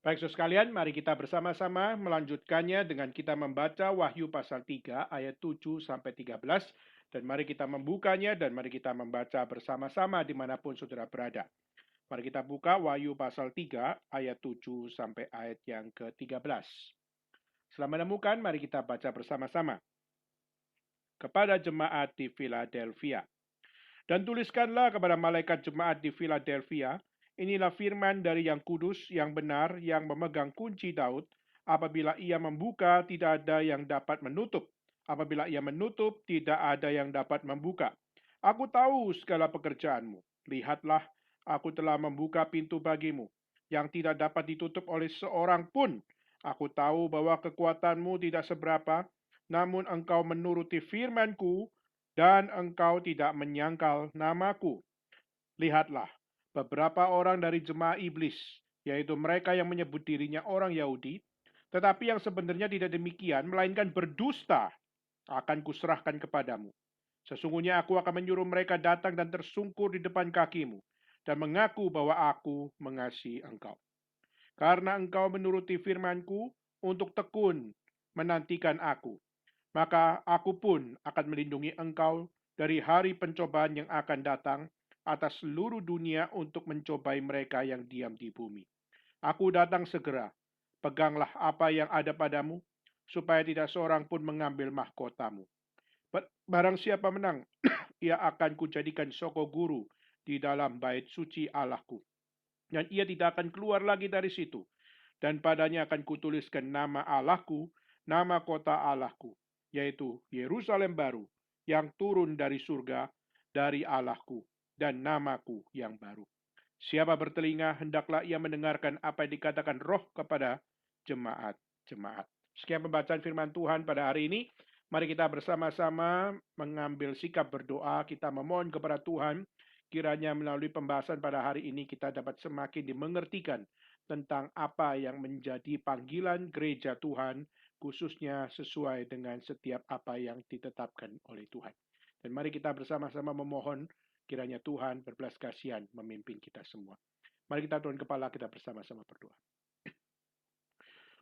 Baik, saudara sekalian, mari kita bersama-sama melanjutkannya dengan kita membaca Wahyu pasal 3 ayat 7 sampai 13. Dan mari kita membukanya dan mari kita membaca bersama-sama dimanapun saudara berada. Mari kita buka Wahyu pasal 3 ayat 7 sampai ayat yang ke-13. Setelah menemukan, mari kita baca bersama-sama. Kepada jemaat di Philadelphia. Dan tuliskanlah kepada malaikat jemaat di Philadelphia, inilah firman dari yang kudus, yang benar, yang memegang kunci Daud. Apabila ia membuka, tidak ada yang dapat menutup. Apabila ia menutup, tidak ada yang dapat membuka. Aku tahu segala pekerjaanmu. Lihatlah, aku telah membuka pintu bagimu, yang tidak dapat ditutup oleh seorang pun. Aku tahu bahwa kekuatanmu tidak seberapa, namun engkau menuruti firmanku, dan engkau tidak menyangkal namaku. Lihatlah, beberapa orang dari jemaah iblis, yaitu mereka yang menyebut dirinya orang Yahudi, tetapi yang sebenarnya tidak demikian, melainkan berdusta, akan kuserahkan kepadamu. Sesungguhnya aku akan menyuruh mereka datang dan tersungkur di depan kakimu, dan mengaku bahwa aku mengasihi engkau. Karena engkau menuruti firmanku untuk tekun menantikan aku, maka aku pun akan melindungi engkau dari hari pencobaan yang akan datang atas seluruh dunia untuk mencobai mereka yang diam di bumi. Aku datang segera. Peganglah apa yang ada padamu, supaya tidak seorang pun mengambil mahkotamu. Barang siapa menang, ia akan kujadikan soko guru di dalam bait suci Allahku. Dan ia tidak akan keluar lagi dari situ. Dan padanya akan kutuliskan nama Allahku, nama kota Allahku, yaitu Yerusalem baru, yang turun dari surga, dari Allahku, dan namaku yang baru. Siapa bertelinga, hendaklah ia mendengarkan apa yang dikatakan roh kepada jemaat-jemaat. Sekian pembacaan firman Tuhan pada hari ini. Mari kita bersama-sama mengambil sikap berdoa. Kita memohon kepada Tuhan, kiranya melalui pembahasan pada hari ini kita dapat semakin dimengertikan tentang apa yang menjadi panggilan gereja Tuhan, khususnya sesuai dengan setiap apa yang ditetapkan oleh Tuhan. Dan mari kita bersama-sama memohon kiranya Tuhan berbelas kasihan memimpin kita semua. Mari kita turun kepala, kita bersama-sama berdoa.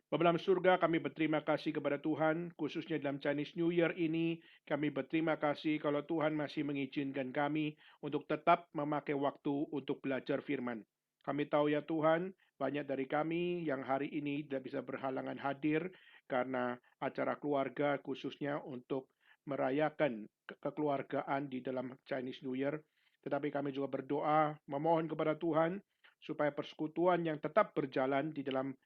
Bapa dalam surga, kami berterima kasih kepada Tuhan, khususnya dalam Chinese New Year ini, kami berterima kasih kalau Tuhan masih mengizinkan kami untuk tetap memakai waktu untuk belajar firman. Kami tahu ya Tuhan, banyak dari kami yang hari ini tidak bisa berhalangan hadir karena acara keluarga khususnya untuk merayakan kekeluargaan di dalam Chinese New Year. Tetapi kami juga berdoa, memohon kepada Tuhan, supaya persekutuan yang tetap berjalan di dalam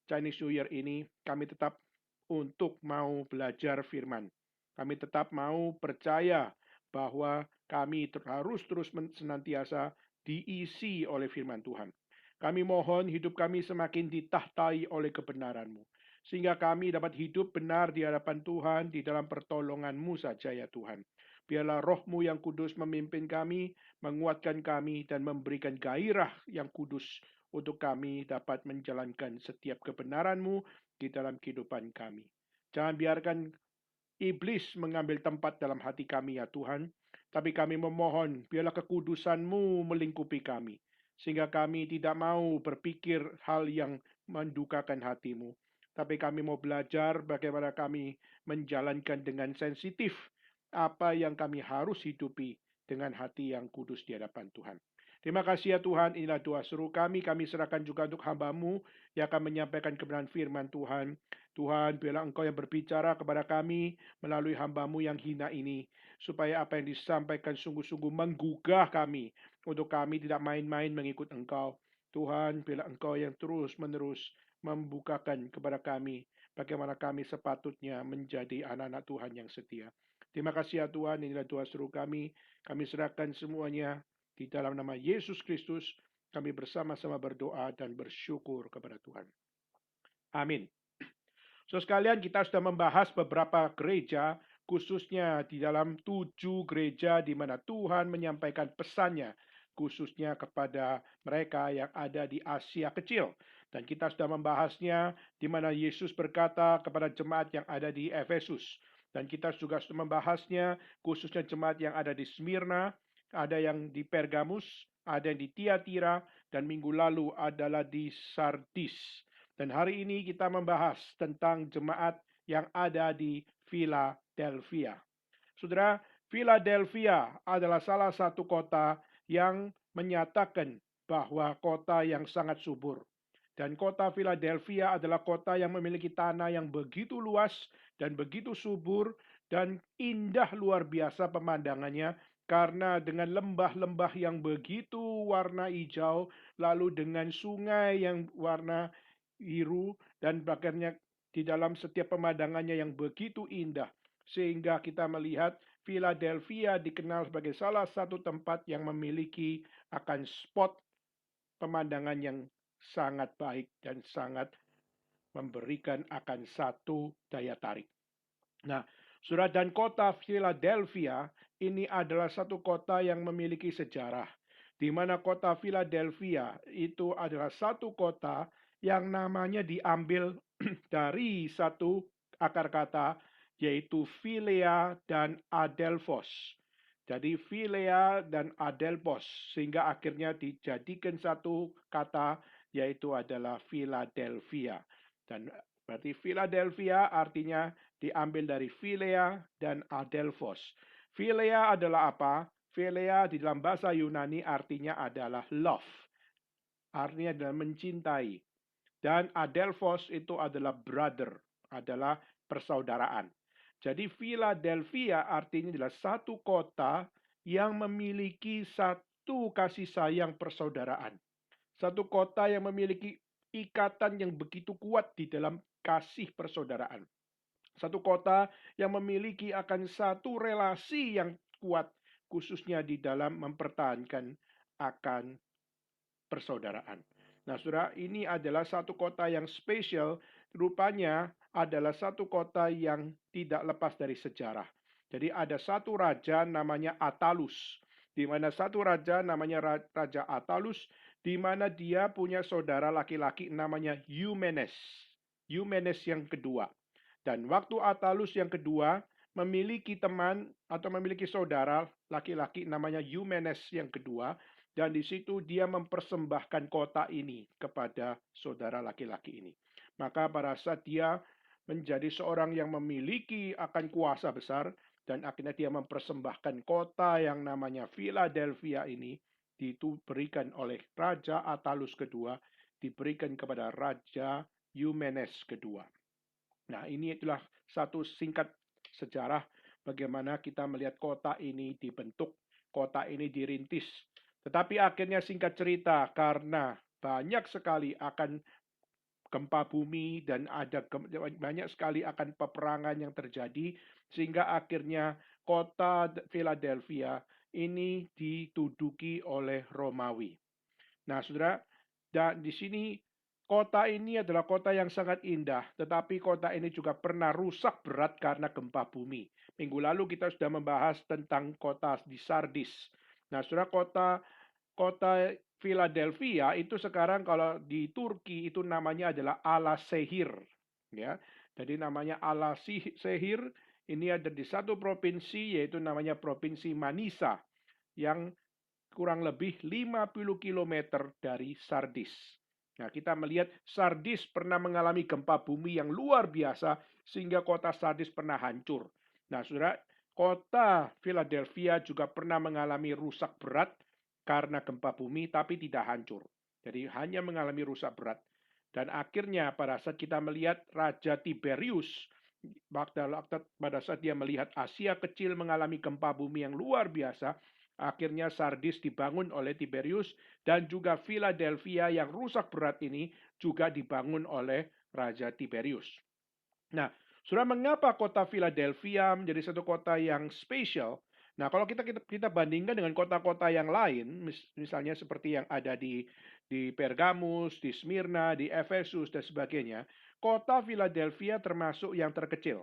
Chinese New Year ini, kami tetap untuk mau belajar firman. Kami tetap mau percaya bahwa kami harus terus senantiasa diisi oleh firman Tuhan. Kami mohon hidup kami semakin ditahtai oleh kebenaran-Mu, sehingga kami dapat hidup benar di hadapan Tuhan di dalam pertolongan-Mu saja ya Tuhan. Biarlah roh-Mu yang kudus memimpin kami, menguatkan kami, dan memberikan gairah yang kudus untuk kami dapat menjalankan setiap kebenaran-Mu di dalam kehidupan kami. Jangan biarkan iblis mengambil tempat dalam hati kami ya Tuhan, tapi kami memohon biarlah kekudusan-Mu melingkupi kami, sehingga kami tidak mau berpikir hal yang mendukakan hati-Mu, tapi kami mau belajar bagaimana kami menjalankan dengan sensitif apa yang kami harus hidupi dengan hati yang kudus di hadapan Tuhan. Terima kasih ya Tuhan, inilah doa seru kami serahkan juga untuk hamba-Mu yang akan menyampaikan kebenaran firman Tuhan. Tuhan, biarlah Engkau yang berbicara kepada kami melalui hamba-Mu yang hina ini, supaya apa yang disampaikan sungguh-sungguh menggugah kami, untuk kami tidak main-main mengikut Engkau. Tuhan, biarlah Engkau yang terus-menerus membukakan kepada kami, bagaimana kami sepatutnya menjadi anak-anak Tuhan yang setia. Terima kasih ya Tuhan, inilah doa seru kami serahkan semuanya di dalam nama Yesus Kristus, kami bersama-sama berdoa dan bersyukur kepada Tuhan. Amin. So sekalian, kita sudah membahas beberapa gereja, khususnya di dalam 7 gereja di mana Tuhan menyampaikan pesannya, khususnya kepada mereka yang ada di Asia Kecil. Dan kita sudah membahasnya di mana Yesus berkata kepada jemaat yang ada di Efesus. Dan kita juga sudah membahasnya khususnya jemaat yang ada di Smyrna, ada yang di Pergamus, ada yang di Tiatira, dan minggu lalu adalah di Sardis. Dan hari ini kita membahas tentang jemaat yang ada di Philadelphia. Saudara, Philadelphia adalah salah satu kota yang menyatakan bahwa kota yang sangat subur. Dan kota Philadelphia adalah kota yang memiliki tanah yang begitu luas dan begitu subur dan indah luar biasa pemandangannya karena dengan lembah-lembah yang begitu warna hijau, lalu dengan sungai yang warna biru dan bahkan di dalam setiap pemandangannya yang begitu indah. Sehingga kita melihat Philadelphia dikenal sebagai salah satu tempat yang memiliki akan spot pemandangan yang sangat baik dan sangat memberikan akan satu daya tarik. Nah, Saudara, dan kota Philadelphia ini adalah satu kota yang memiliki sejarah, di mana kota Philadelphia itu adalah satu kota yang namanya diambil dari satu akar kata, yaitu Philea dan Adelphos. Jadi Philea dan Adelphos, sehingga akhirnya dijadikan satu kata, yaitu adalah Philadelphia. Dan berarti Philadelphia artinya diambil dari Philea dan Adelphos. Philea adalah apa? Philea di dalam bahasa Yunani artinya adalah love. Artinya adalah mencintai. Dan Adelphos itu adalah brother, adalah persaudaraan. Jadi Philadelphia artinya adalah satu kota yang memiliki satu kasih sayang persaudaraan. Satu kota yang memiliki ikatan yang begitu kuat di dalam kasih persaudaraan. Satu kota yang memiliki akan satu relasi yang kuat, khususnya di dalam mempertahankan akan persaudaraan. Nah, saudara, ini adalah satu kota yang spesial, rupanya adalah satu kota yang tidak lepas dari sejarah. Jadi ada satu raja namanya Attalus, di mana satu raja namanya Raja Attalus, di mana dia punya saudara laki-laki namanya Eumenes. Eumenes yang kedua. Dan waktu Attalus yang kedua memiliki teman atau memiliki saudara laki-laki namanya Eumenes yang kedua, dan di situ dia mempersembahkan kota ini kepada saudara laki-laki ini. Maka pada saat dia menjadi seorang yang memiliki akan kuasa besar, dan akhirnya dia mempersembahkan kota yang namanya Philadelphia ini, diberikan oleh Raja Attalus kedua, diberikan kepada Raja Eumenes kedua. Nah, ini itulah satu singkat sejarah bagaimana kita melihat kota ini dibentuk, kota ini dirintis. Tetapi akhirnya singkat cerita, karena banyak sekali akan gempa bumi dan ada banyak sekali akan peperangan yang terjadi, sehingga akhirnya kota Philadelphia ini dituduki oleh Romawi. Nah, saudara, dan di sini kota ini adalah kota yang sangat indah, tetapi kota ini juga pernah rusak berat karena gempa bumi. Minggu lalu kita sudah membahas tentang kota di Sardis. Nah, saudara, kota Philadelphia itu sekarang kalau di Turki itu namanya adalah Alaşehir, ya. Jadi namanya Alaşehir ini ada di satu provinsi, yaitu namanya Provinsi Manisa, yang kurang lebih 50 km dari Sardis. Nah, kita melihat Sardis pernah mengalami gempa bumi yang luar biasa sehingga kota Sardis pernah hancur. Nah, saudara, kota Philadelphia juga pernah mengalami rusak berat karena gempa bumi tapi tidak hancur. Jadi hanya mengalami rusak berat. Dan akhirnya pada saat kita melihat Raja Tiberius, pada saat dia melihat Asia kecil mengalami gempa bumi yang luar biasa, akhirnya Sardis dibangun oleh Tiberius, dan juga Philadelphia yang rusak berat ini juga dibangun oleh Raja Tiberius. Nah, saudara, mengapa kota Philadelphia menjadi satu kota yang spesial? Nah, kalau kita bandingkan dengan kota-kota yang lain, misalnya seperti yang ada di Pergamus, di Smyrna, di Efesus dan sebagainya, kota Philadelphia termasuk yang terkecil.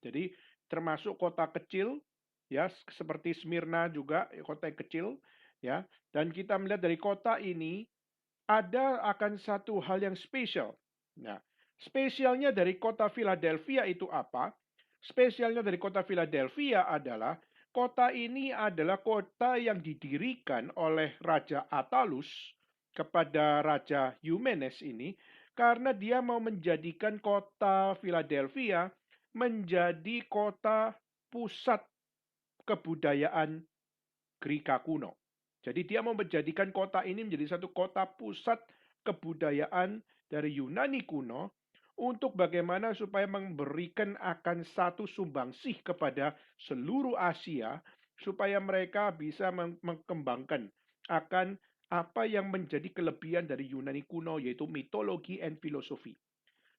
Jadi termasuk kota kecil, ya, seperti Smyrna juga kota yang kecil, ya. Dan kita melihat dari kota ini ada akan satu hal yang spesial. Nah, spesialnya dari kota Philadelphia itu apa? Spesialnya dari kota Philadelphia adalah kota ini adalah kota yang didirikan oleh Raja Attalus kepada Raja Eumenes ini, Karena dia mau menjadikan kota Philadelphia menjadi kota pusat kebudayaan Greka kuno. Jadi dia mau menjadikan kota ini menjadi satu kota pusat kebudayaan dari Yunani kuno untuk bagaimana supaya memberikan akan satu sumbangsih kepada seluruh Asia supaya mereka bisa mengembangkan akan apa yang menjadi kelebihan dari Yunani kuno yaitu mitologi and filosofi.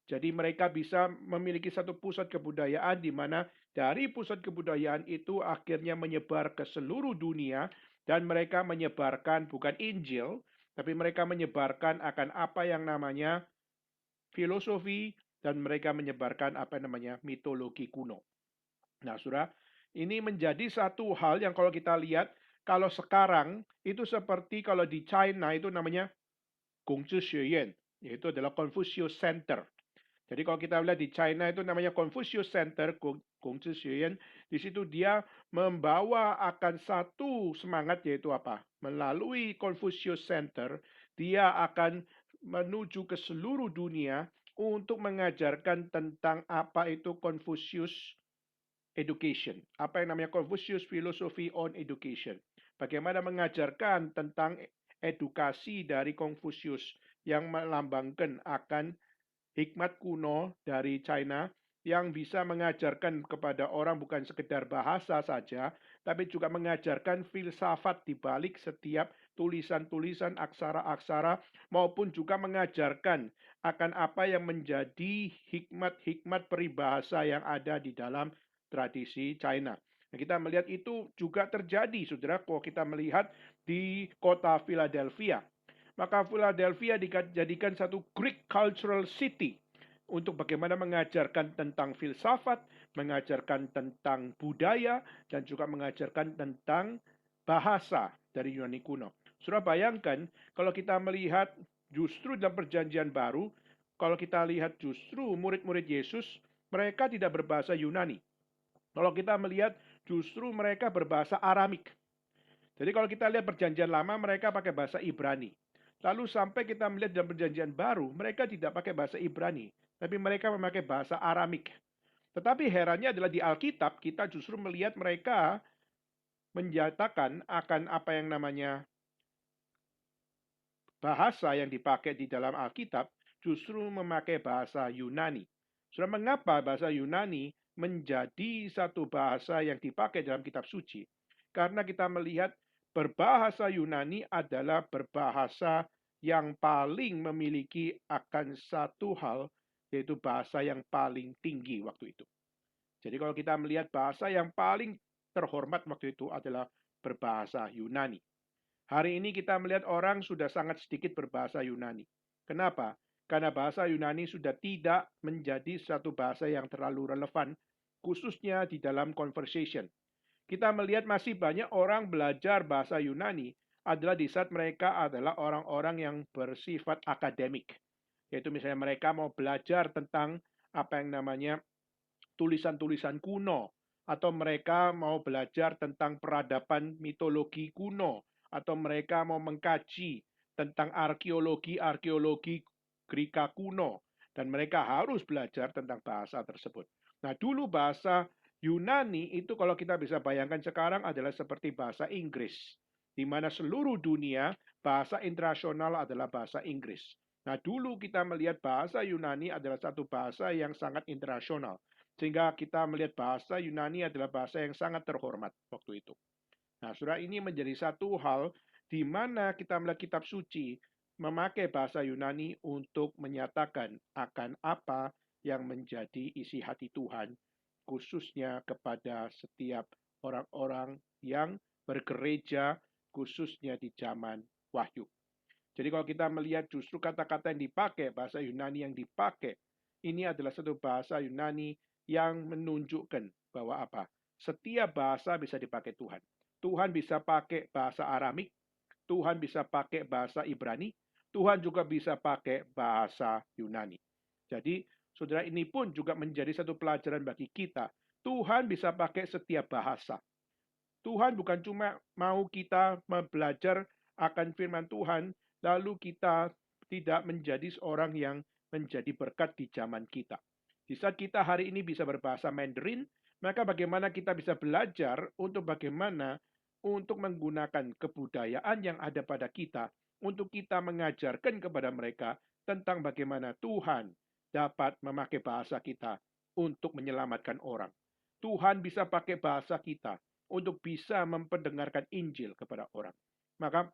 Jadi mereka bisa memiliki satu pusat kebudayaan di mana dari pusat kebudayaan itu akhirnya menyebar ke seluruh dunia dan mereka menyebarkan bukan Injil, tapi mereka menyebarkan akan apa yang namanya filosofi dan mereka menyebarkan apa yang namanya mitologi kuno. Nah, Saudara, ini menjadi satu hal yang kalau kita lihat kalau sekarang itu seperti kalau di China itu namanya Gongzhi Xueyuan, yaitu adalah Confucius Center. Jadi kalau kita lihat di China itu namanya Confucius Center, Gongzhi Xueyuan, di situ dia membawa akan satu semangat yaitu apa? Melalui Confucius Center, dia akan menuju ke seluruh dunia untuk mengajarkan tentang apa itu Confucius Education. Apa yang namanya Confucius Philosophy on Education. Bagaimana mengajarkan tentang edukasi dari Confucius yang melambangkan akan hikmat kuno dari China yang bisa mengajarkan kepada orang bukan sekedar bahasa saja, tapi juga mengajarkan filsafat di balik setiap tulisan-tulisan aksara-aksara, maupun juga mengajarkan akan apa yang menjadi hikmat-hikmat peribahasa yang ada di dalam tradisi China. Nah, kita melihat itu juga terjadi, saudara, kalau kita melihat di kota Philadelphia. Maka Philadelphia dijadikan satu Greek cultural city untuk bagaimana mengajarkan tentang filsafat, mengajarkan tentang budaya, dan juga mengajarkan tentang bahasa dari Yunani kuno. Sudah bayangkan kalau kita melihat justru dalam perjanjian baru, kalau kita lihat justru murid-murid Yesus, mereka tidak berbahasa Yunani. Kalau kita melihat justru mereka berbahasa Aramik. Jadi kalau kita lihat perjanjian lama, mereka pakai bahasa Ibrani. Lalu sampai kita melihat dalam perjanjian baru, mereka tidak pakai bahasa Ibrani, tapi mereka memakai bahasa Aramik. Tetapi herannya adalah di Alkitab, kita justru melihat mereka menyatakan akan apa yang namanya bahasa yang dipakai di dalam Alkitab, justru memakai bahasa Yunani. Sudah mengapa bahasa Yunani menjadi satu bahasa yang dipakai dalam kitab suci? Karena kita melihat berbahasa Yunani adalah berbahasa yang paling memiliki akan satu hal, yaitu bahasa yang paling tinggi waktu itu. Jadi kalau kita melihat bahasa yang paling terhormat waktu itu adalah berbahasa Yunani. Hari ini kita melihat orang sudah sangat sedikit berbahasa Yunani. Kenapa? Karena bahasa Yunani sudah tidak menjadi satu bahasa yang terlalu relevan, khususnya di dalam conversation. Kita melihat masih banyak orang belajar bahasa Yunani adalah di saat mereka adalah orang-orang yang bersifat akademik. Yaitu misalnya mereka mau belajar tentang apa yang namanya tulisan-tulisan kuno, atau mereka mau belajar tentang peradaban mitologi kuno, atau mereka mau mengkaji tentang arkeologi Greka kuno, dan mereka harus belajar tentang bahasa tersebut. Nah, dulu bahasa Yunani itu kalau kita bisa bayangkan sekarang adalah seperti bahasa Inggris, di mana seluruh dunia bahasa internasional adalah bahasa Inggris. Nah, dulu kita melihat bahasa Yunani adalah satu bahasa yang sangat internasional. Sehingga kita melihat bahasa Yunani adalah bahasa yang sangat terhormat waktu itu. Nah, saudara, ini menjadi satu hal di mana kita melihat kitab suci memakai bahasa Yunani untuk menyatakan akan apa yang menjadi isi hati Tuhan, khususnya kepada setiap orang-orang yang bergereja, khususnya di zaman Wahyu. Jadi kalau kita melihat justru kata-kata yang dipakai, bahasa Yunani yang dipakai, ini adalah satu bahasa Yunani yang menunjukkan bahwa apa? Setiap bahasa bisa dipakai Tuhan. Tuhan bisa pakai bahasa Aramik, Tuhan bisa pakai bahasa Ibrani, Tuhan juga bisa pakai bahasa Yunani. Jadi, saudara, ini pun juga menjadi satu pelajaran bagi kita. Tuhan bisa pakai setiap bahasa. Tuhan bukan cuma mau kita belajar akan firman Tuhan, lalu kita tidak menjadi seorang yang menjadi berkat di zaman kita. Di saat kita hari ini bisa berbahasa Mandarin, maka bagaimana kita bisa belajar untuk bagaimana untuk menggunakan kebudayaan yang ada pada kita untuk kita mengajarkan kepada mereka tentang bagaimana Tuhan dapat memakai bahasa kita untuk menyelamatkan orang. Tuhan bisa pakai bahasa kita untuk bisa memperdengarkan Injil kepada orang. Maka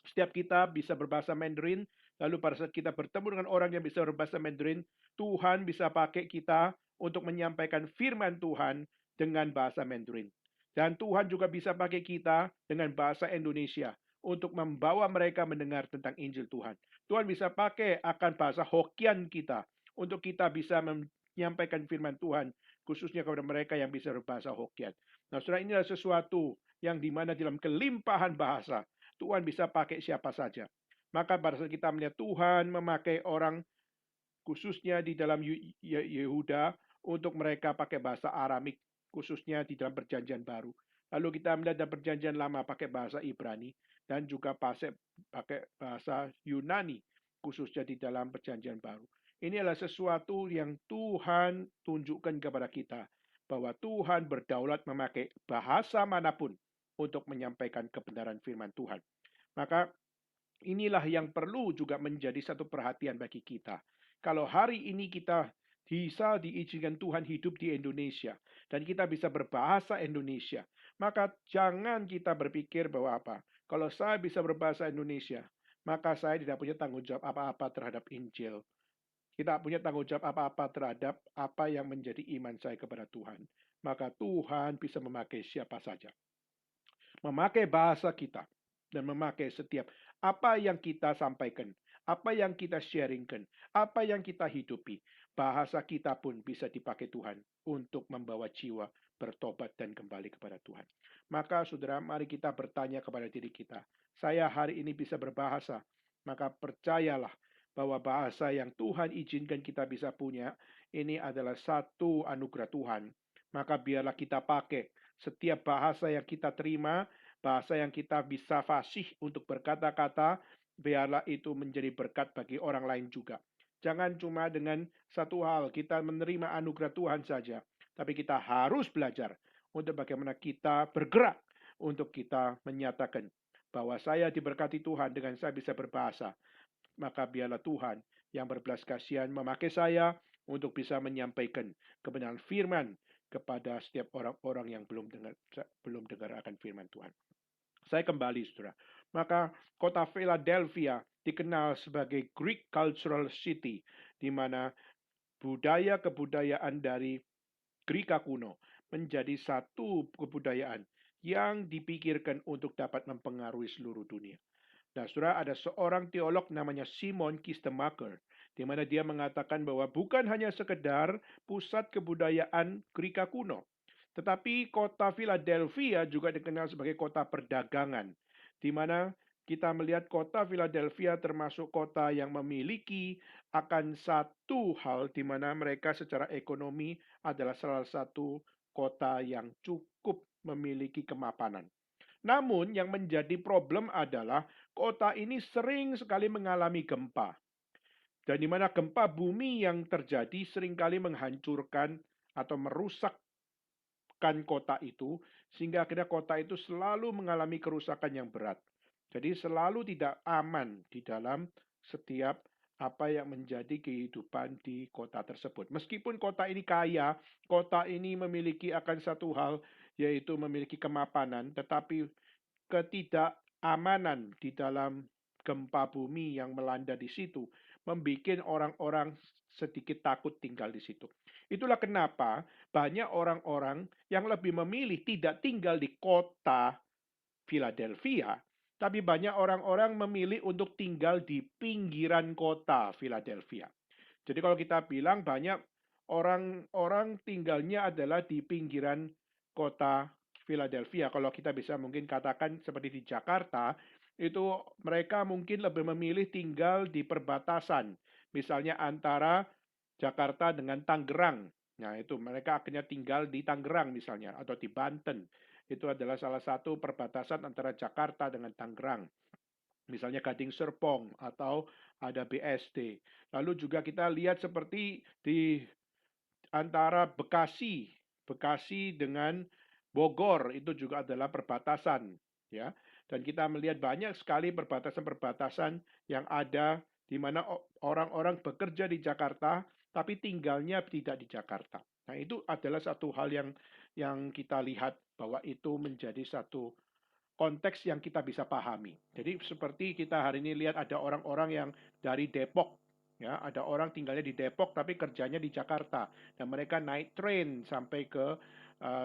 setiap kita bisa berbahasa Mandarin, lalu pada saat kita bertemu dengan orang yang bisa berbahasa Mandarin, Tuhan bisa pakai kita untuk menyampaikan firman Tuhan dengan bahasa Mandarin. Dan Tuhan juga bisa pakai kita dengan bahasa Indonesia untuk membawa mereka mendengar tentang Injil Tuhan. Tuhan bisa pakai akan bahasa Hokian kita untuk kita bisa menyampaikan firman Tuhan, khususnya kepada mereka yang bisa berbahasa Hokian. Nah, saudara, ini adalah sesuatu yang dimana dalam kelimpahan bahasa, Tuhan bisa pakai siapa saja. Maka pada saat kita melihat Tuhan memakai orang khususnya di dalam Yehuda untuk mereka pakai bahasa Aramik, khususnya di dalam perjanjian baru. Lalu kita melihat dalam perjanjian lama pakai bahasa Ibrani dan juga pakai bahasa Yunani, khususnya di dalam perjanjian baru. Ini adalah sesuatu yang Tuhan tunjukkan kepada kita, bahwa Tuhan berdaulat memakai bahasa manapun untuk menyampaikan kebenaran firman Tuhan. Maka inilah yang perlu juga menjadi satu perhatian bagi kita. Kalau hari ini kita bisa diizinkan Tuhan hidup di Indonesia dan kita bisa berbahasa Indonesia, maka jangan kita berpikir bahwa apa? Kalau saya bisa berbahasa Indonesia, maka saya tidak punya tanggung jawab apa-apa terhadap Injil. Kita punya tanggung jawab apa-apa terhadap apa yang menjadi iman saya kepada Tuhan. Maka Tuhan bisa memakai siapa saja. Memakai bahasa kita dan memakai setiap apa yang kita sampaikan, apa yang kita sharingkan, apa yang kita hidupi. Bahasa kita pun bisa dipakai Tuhan untuk membawa jiwa bertobat dan kembali kepada Tuhan. Maka saudara, mari kita bertanya kepada diri kita. Saya hari ini bisa berbahasa, maka percayalah bahwa bahasa yang Tuhan izinkan kita bisa punya, ini adalah satu anugerah Tuhan. Maka biarlah kita pakai setiap bahasa yang kita terima, bahasa yang kita bisa fasih untuk berkata-kata, biarlah itu menjadi berkat bagi orang lain juga. Jangan cuma dengan satu hal, kita menerima anugerah Tuhan saja. Tapi kita harus belajar untuk bagaimana kita bergerak untuk kita menyatakan bahwa saya diberkati Tuhan dengan saya bisa berbahasa. Maka biarlah Tuhan yang berbelas kasihan memakai saya untuk bisa menyampaikan kebenaran firman kepada setiap orang-orang yang belum dengar akan firman Tuhan. Saya kembali, saudara. Maka kota Philadelphia dikenal sebagai Greek Cultural City, di mana budaya kebudayaan dari Greka kuno menjadi satu kebudayaan yang dipikirkan untuk dapat mempengaruhi seluruh dunia. Nah, saudara, ada seorang teolog namanya Simon Kistemaker, di mana dia mengatakan bahwa bukan hanya sekedar pusat kebudayaan Greka kuno, tetapi kota Philadelphia juga dikenal sebagai kota perdagangan, di mana kita melihat kota Philadelphia termasuk kota yang memiliki akan satu hal di mana mereka secara ekonomi adalah salah satu kota yang cukup memiliki kemapanan. Namun yang menjadi problem adalah kota ini sering sekali mengalami gempa. Dan di mana gempa bumi yang terjadi seringkali menghancurkan atau merusakkan kota itu, sehingga akhirnya kota itu selalu mengalami kerusakan yang berat. Jadi selalu tidak aman di dalam setiap apa yang menjadi kehidupan di kota tersebut. Meskipun kota ini kaya, kota ini memiliki akan satu hal, yaitu memiliki kemapanan, tetapi ketidakamanan di dalam gempa bumi yang melanda di situ membuat orang-orang sedikit takut tinggal di situ. Itulah kenapa banyak orang-orang yang lebih memilih tidak tinggal di kota Philadelphia, tapi banyak orang-orang memilih untuk tinggal di pinggiran kota Philadelphia. Jadi kalau kita bilang banyak orang-orang tinggalnya adalah di pinggiran kota Philadelphia. Kalau kita bisa mungkin katakan seperti di Jakarta, itu mereka mungkin lebih memilih tinggal di perbatasan. Misalnya antara Jakarta dengan Tangerang. Nah, itu mereka akhirnya tinggal di Tangerang misalnya atau di Banten. Itu adalah salah satu perbatasan antara Jakarta dengan Tangerang. misalnya Gading Serpong atau ada BSD. Lalu juga kita lihat seperti di antara Bekasi dengan Bogor itu juga adalah perbatasan, ya. Dan kita melihat banyak sekali perbatasan-perbatasan yang ada di mana orang-orang bekerja di Jakarta tapi tinggalnya tidak di Jakarta. Nah, itu adalah satu hal yang kita lihat bahwa itu menjadi satu konteks yang kita bisa pahami. Jadi seperti kita hari ini lihat ada orang-orang yang dari Depok, ya, ada orang tinggalnya di Depok tapi kerjanya di Jakarta dan mereka naik train sampai ke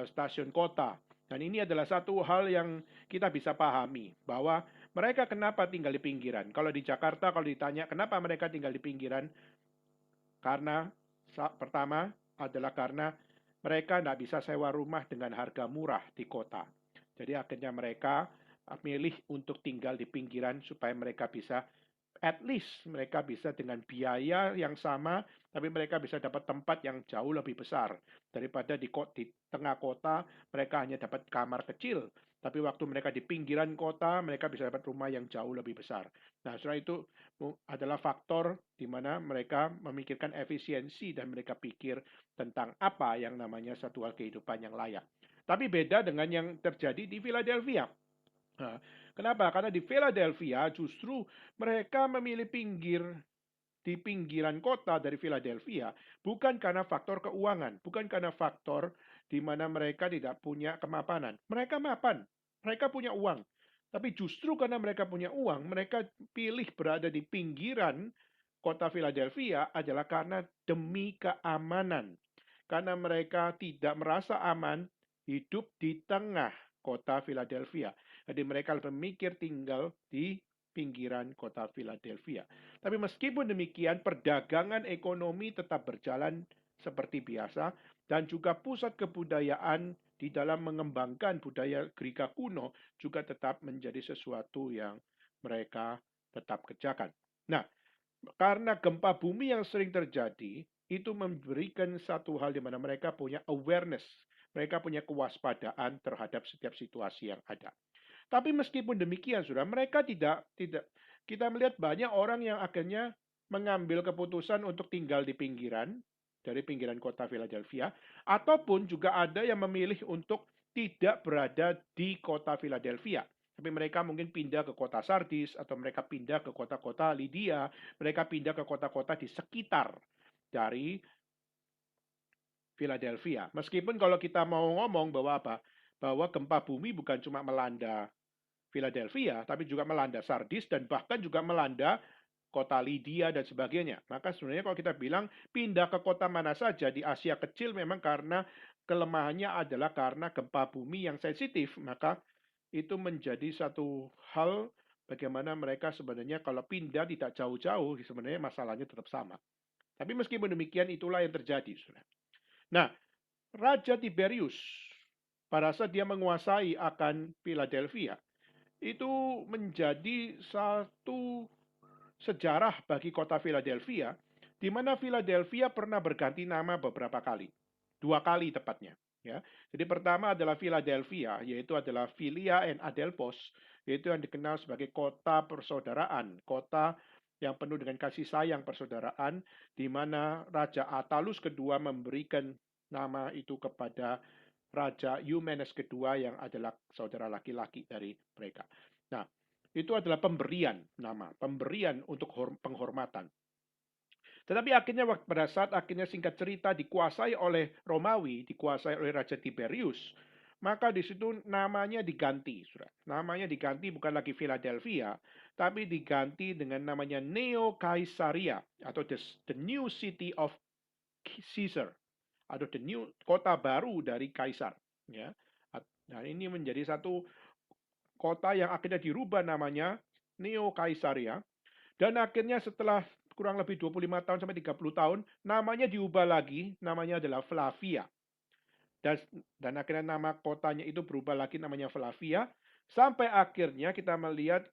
stasiun kota. Dan ini adalah satu hal yang kita bisa pahami bahwa mereka kenapa tinggal di pinggiran. Kalau di Jakarta kalau ditanya kenapa mereka tinggal di pinggiran, karena pertama adalah karena mereka tidak bisa sewa rumah dengan harga murah di kota. Jadi akhirnya mereka milih untuk tinggal di pinggiran supaya mereka bisa at least mereka bisa dengan biaya yang sama, tapi mereka bisa dapat tempat yang jauh lebih besar daripada di tengah kota mereka hanya dapat kamar kecil, tapi waktu mereka di pinggiran kota mereka bisa dapat rumah yang jauh lebih besar. Nah, setelah itu adalah faktor di mana mereka memikirkan efisiensi dan mereka pikir tentang apa yang namanya satu hal kehidupan yang layak. Tapi beda dengan yang terjadi di Philadelphia. Nah, kenapa? Karena di Philadelphia justru mereka memilih di pinggiran kota dari Philadelphia bukan karena faktor keuangan, bukan karena faktor di mana mereka tidak punya kemapanan. Mereka mapan, mereka punya uang. Tapi justru karena mereka punya uang, mereka pilih berada di pinggiran kota Philadelphia adalah karena demi keamanan. Karena mereka tidak merasa aman hidup di tengah kota Philadelphia. Jadi mereka memikir tinggal di pinggiran kota Philadelphia. Tapi meskipun demikian, perdagangan ekonomi tetap berjalan seperti biasa dan juga pusat kebudayaan di dalam mengembangkan budaya Greka kuno juga tetap menjadi sesuatu yang mereka tetap kerjakan. Nah, karena gempa bumi yang sering terjadi, itu memberikan satu hal di mana mereka punya awareness, mereka punya kewaspadaan terhadap setiap situasi yang ada. Tapi meskipun demikian, sudah mereka tidak kita melihat banyak orang yang akhirnya mengambil keputusan untuk tinggal di pinggiran dari pinggiran kota Philadelphia, ataupun juga ada yang memilih untuk tidak berada di kota Philadelphia. Tapi mereka mungkin pindah ke kota Sardis, atau mereka pindah ke kota-kota Lydia, mereka pindah ke kota-kota di sekitar dari Philadelphia. Meskipun kalau kita mau ngomong bahwa apa? Bahwa gempa bumi bukan cuma melanda Philadelphia, tapi juga melanda Sardis dan bahkan juga melanda kota Lydia dan sebagainya. Maka sebenarnya kalau kita bilang pindah ke kota mana saja di Asia kecil memang karena kelemahannya adalah karena gempa bumi yang sensitif, maka itu menjadi satu hal bagaimana mereka sebenarnya kalau pindah tidak jauh-jauh sebenarnya masalahnya tetap sama. Tapi meskipun demikian itulah yang terjadi. Nah, Raja Tiberius pada saat dia menguasai akan Philadelphia itu menjadi satu sejarah bagi kota Philadelphia, di mana Philadelphia pernah berganti nama beberapa kali, 2 kali tepatnya. Ya, jadi pertama adalah Philadelphia, yaitu adalah Philia and Adelphos, yaitu yang dikenal sebagai kota persaudaraan, kota yang penuh dengan kasih sayang persaudaraan, di mana Raja Attalus kedua memberikan nama itu kepada Raja Eumenes kedua yang adalah saudara laki-laki dari mereka. Nah, itu adalah pemberian nama, pemberian untuk penghormatan. Tetapi akhirnya pada saat akhirnya singkat cerita dikuasai oleh Romawi, dikuasai oleh Raja Tiberius, maka di situ namanya diganti, Saudara. Namanya diganti bukan lagi Philadelphia, tapi diganti dengan namanya Neo Caesarea atau the New City of Caesar atau the new kota baru dari Kaisar, ya. Nah, ini menjadi satu kota yang akhirnya dirubah namanya Neo Caesarea dan akhirnya setelah kurang lebih 25 tahun sampai 30 tahun namanya diubah lagi, namanya adalah Flavia. Dan akhirnya nama kotanya itu berubah lagi namanya Flavia sampai akhirnya kita melihat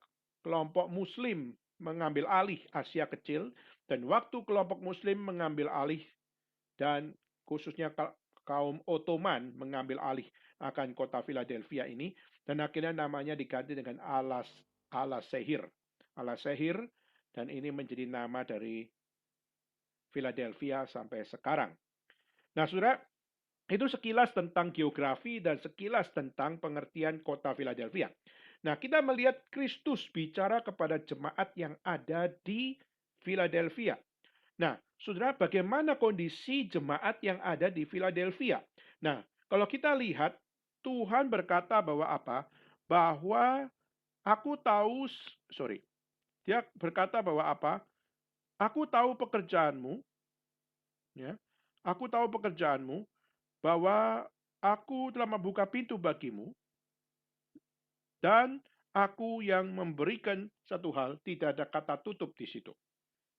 kelompok muslim mengambil alih Asia kecil dan waktu kelompok muslim mengambil alih dan khususnya kaum Ottoman mengambil alih akan kota Philadelphia ini dan akhirnya namanya diganti dengan Alas Sehir Allah Sehir, dan ini menjadi nama dari Philadelphia sampai sekarang. Nah, saudara, itu sekilas tentang geografi dan sekilas tentang pengertian kota Philadelphia. Nah, kita melihat Kristus bicara kepada jemaat yang ada di Philadelphia. Nah, saudara, bagaimana kondisi jemaat yang ada di Philadelphia? Nah, kalau kita lihat, Tuhan berkata bahwa apa? Bahwa aku tahu, dia berkata bahwa apa? Aku tahu pekerjaanmu, ya. Aku tahu pekerjaanmu, bahwa aku telah membuka pintu bagimu, dan aku yang memberikan satu hal, tidak ada kata tutup di situ.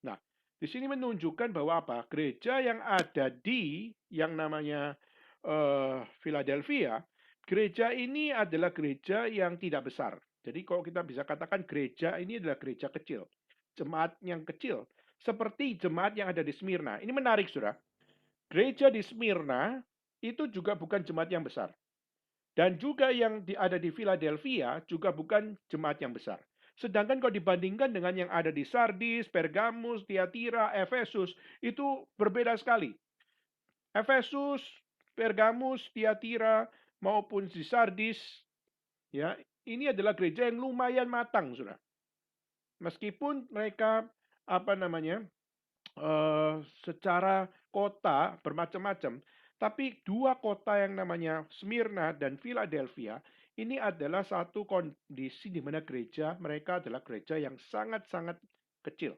Nah, di sini menunjukkan bahwa apa? Gereja yang ada di yang namanya Philadelphia, gereja ini adalah gereja yang tidak besar. Jadi kalau kita bisa katakan gereja ini adalah gereja kecil, jemaat yang kecil, seperti jemaat yang ada di Smyrna. Ini menarik, saudara. Gereja di Smyrna itu juga bukan jemaat yang besar. Dan juga yang ada di Philadelphia juga bukan jemaat yang besar. Sedangkan kalau dibandingkan dengan yang ada di Sardis, Pergamus, Tiatira, Efesus, itu berbeda sekali. Efesus, Pergamus, Tiatira, maupun di Sardis, ya, ini adalah gereja yang lumayan matang, saudara. Meskipun mereka secara kota bermacam-macam, tapi dua kota yang namanya Smyrna dan Philadelphia ini adalah satu kondisi di mana gereja mereka adalah gereja yang sangat-sangat kecil.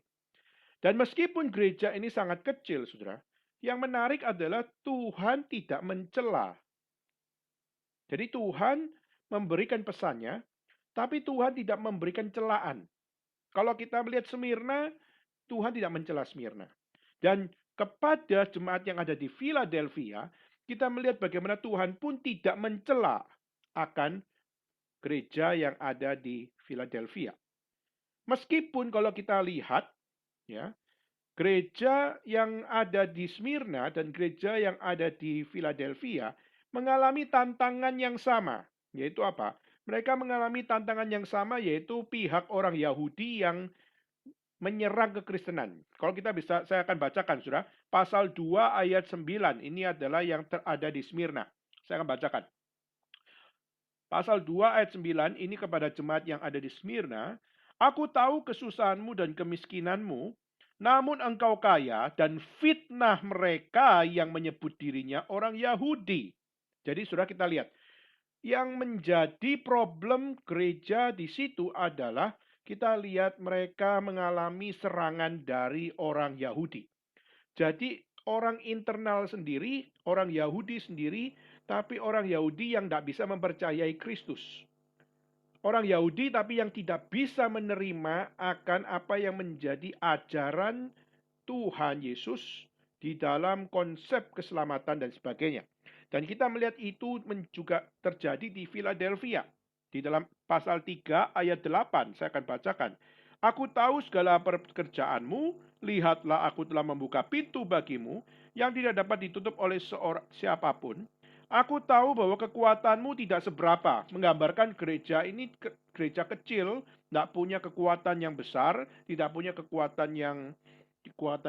Dan meskipun gereja ini sangat kecil, saudara, yang menarik adalah Tuhan tidak mencela. Jadi Tuhan memberikan pesannya, tapi Tuhan tidak memberikan celaan. Kalau kita melihat Smyrna, Tuhan tidak mencela Smyrna. Dan kepada jemaat yang ada di Philadelphia, kita melihat bagaimana Tuhan pun tidak mencela akan gereja yang ada di Philadelphia. Meskipun kalau kita lihat, ya, gereja yang ada di Smyrna dan gereja yang ada di Philadelphia mengalami tantangan yang sama, yaitu apa? Mereka mengalami tantangan yang sama, yaitu pihak orang Yahudi yang menyerang kekristenan. Kalau kita bisa, saya akan bacakan, saudara. Pasal 2 ayat 9, ini adalah yang terada di Smyrna. Saya akan bacakan. Pasal 2 ayat 9, ini kepada jemaat yang ada di Smyrna. Aku tahu kesusahanmu dan kemiskinanmu, namun engkau kaya dan fitnah mereka yang menyebut dirinya orang Yahudi. Jadi sudah kita lihat, yang menjadi problem gereja di situ adalah kita lihat mereka mengalami serangan dari orang Yahudi. Jadi orang internal sendiri, orang Yahudi sendiri, tapi orang Yahudi yang tidak bisa mempercayai Kristus. Orang Yahudi tapi yang tidak bisa menerima akan apa yang menjadi ajaran Tuhan Yesus di dalam konsep keselamatan dan sebagainya. Dan kita melihat itu juga terjadi di Philadelphia. Di dalam pasal 3 ayat 8, saya akan bacakan. Aku tahu segala pekerjaanmu, lihatlah aku telah membuka pintu bagimu, yang tidak dapat ditutup oleh siapapun. Aku tahu bahwa kekuatanmu tidak seberapa, menggambarkan gereja ini gereja kecil, tidak punya kekuatan yang besar, tidak punya kekuatan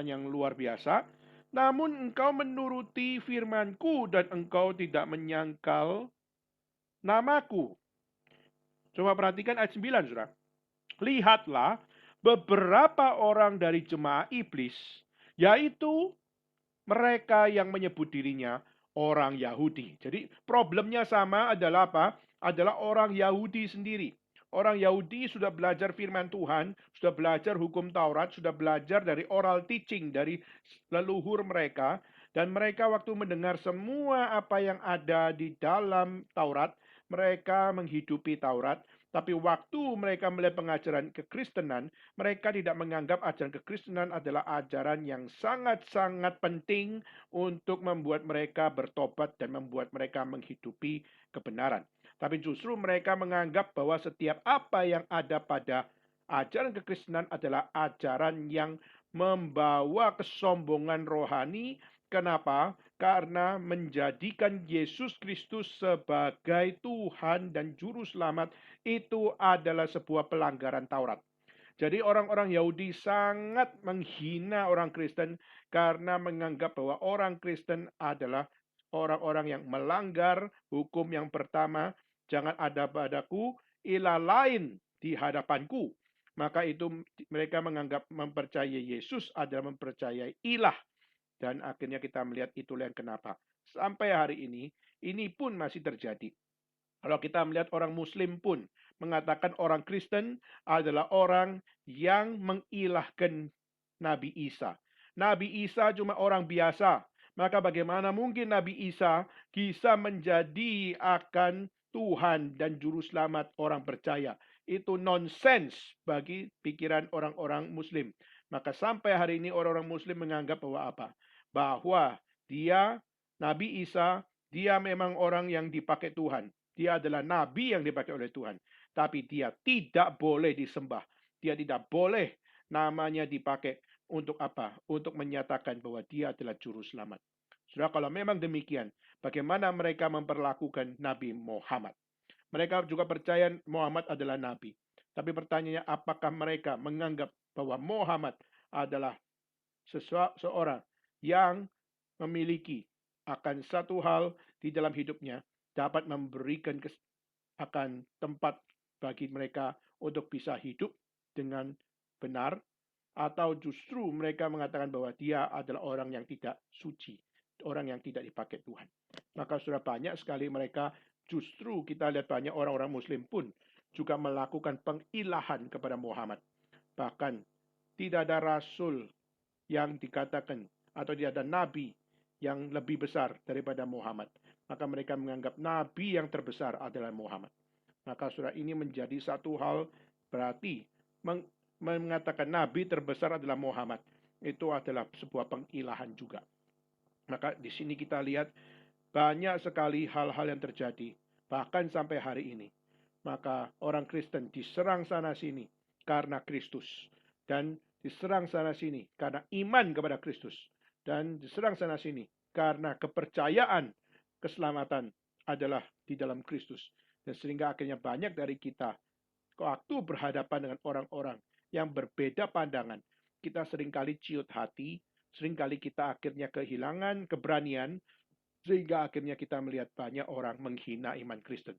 yang luar biasa. Namun engkau menuruti firmanku dan engkau tidak menyangkal namaku. Coba perhatikan ayat 9, saudara. Lihatlah beberapa orang dari jemaah iblis, yaitu mereka yang menyebut dirinya orang Yahudi. Jadi problemnya sama adalah apa? Adalah orang Yahudi sendiri. Orang Yahudi sudah belajar firman Tuhan, sudah belajar hukum Taurat, sudah belajar dari oral teaching dari leluhur mereka, dan mereka waktu mendengar semua apa yang ada di dalam Taurat, mereka menghidupi Taurat. Tapi waktu mereka melihat pengajaran kekristenan, mereka tidak menganggap ajaran kekristenan adalah ajaran yang sangat-sangat penting untuk membuat mereka bertobat dan membuat mereka menghidupi kebenaran. Tapi justru mereka menganggap bahwa setiap apa yang ada pada ajaran kekristenan adalah ajaran yang membawa kesombongan rohani. Kenapa? Karena menjadikan Yesus Kristus sebagai Tuhan dan Juru Selamat itu adalah sebuah pelanggaran Taurat. Jadi orang-orang Yahudi sangat menghina orang Kristen karena menganggap bahwa orang Kristen adalah orang-orang yang melanggar hukum yang pertama, jangan ada padaku ilah lain di hadapanku. Maka itu mereka menganggap mempercayai Yesus adalah mempercayai ilah. Dan akhirnya kita melihat itulah yang kenapa. Sampai hari ini pun masih terjadi. Kalau kita melihat orang Muslim pun mengatakan orang Kristen adalah orang yang mengilahkan Nabi Isa. Nabi Isa cuma orang biasa. Maka bagaimana mungkin Nabi Isa bisa menjadi akan Tuhan dan Juru Selamat orang percaya? Itu nonsens bagi pikiran orang-orang Muslim. Maka sampai hari ini orang-orang Muslim menganggap bahwa apa? Bahwa dia, Nabi Isa, dia memang orang yang dipakai Tuhan. Dia adalah nabi yang dipakai oleh Tuhan. Tapi dia tidak boleh disembah. Dia tidak boleh namanya dipakai untuk apa? Untuk menyatakan bahwa dia adalah juru selamat. Saudara, kalau memang demikian, bagaimana mereka memperlakukan Nabi Muhammad? Mereka juga percaya Muhammad adalah nabi. Tapi pertanyaannya, apakah mereka menganggap bahwa Muhammad adalah seorang yang memiliki akan satu hal di dalam hidupnya dapat memberikan akan tempat bagi mereka untuk bisa hidup dengan benar, atau justru mereka mengatakan bahwa dia adalah orang yang tidak suci, orang yang tidak dipakai Tuhan. Maka sudah banyak sekali mereka, justru kita lihat banyak orang-orang Muslim pun juga melakukan pengilahan kepada Muhammad. Bahkan tidak ada rasul yang dikatakan atau tidak ada nabi yang lebih besar daripada Muhammad. Maka mereka menganggap nabi yang terbesar adalah Muhammad. Maka surah ini menjadi satu hal, berarti mengatakan nabi terbesar adalah Muhammad. Itu adalah sebuah pengilahan juga. Maka di sini kita lihat banyak sekali hal-hal yang terjadi. Bahkan sampai hari ini. Maka orang Kristen diserang sana sini karena Kristus. Dan diserang sana sini karena iman kepada Kristus. Dan diserang sana sini karena kepercayaan keselamatan adalah di dalam Kristus. Dan sehingga akhirnya banyak dari kita, waktu berhadapan dengan orang-orang yang berbeda pandangan, kita seringkali ciut hati, seringkali kita akhirnya kehilangan keberanian, sehingga akhirnya kita melihat banyak orang menghina iman Kristen.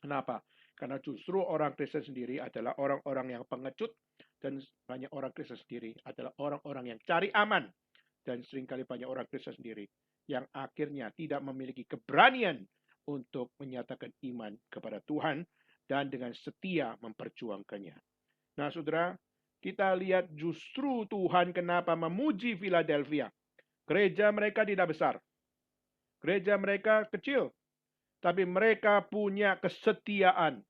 Kenapa? Karena justru orang Kristen sendiri adalah orang-orang yang pengecut, dan banyak orang Kristen sendiri adalah orang-orang yang cari aman. Dan seringkali banyak orang Kristen sendiri yang akhirnya tidak memiliki keberanian untuk menyatakan iman kepada Tuhan dan dengan setia memperjuangkannya. Nah, saudara, kita lihat justru Tuhan kenapa memuji Philadelphia. Gereja mereka tidak besar. Gereja mereka kecil. Tapi mereka punya kesetiaan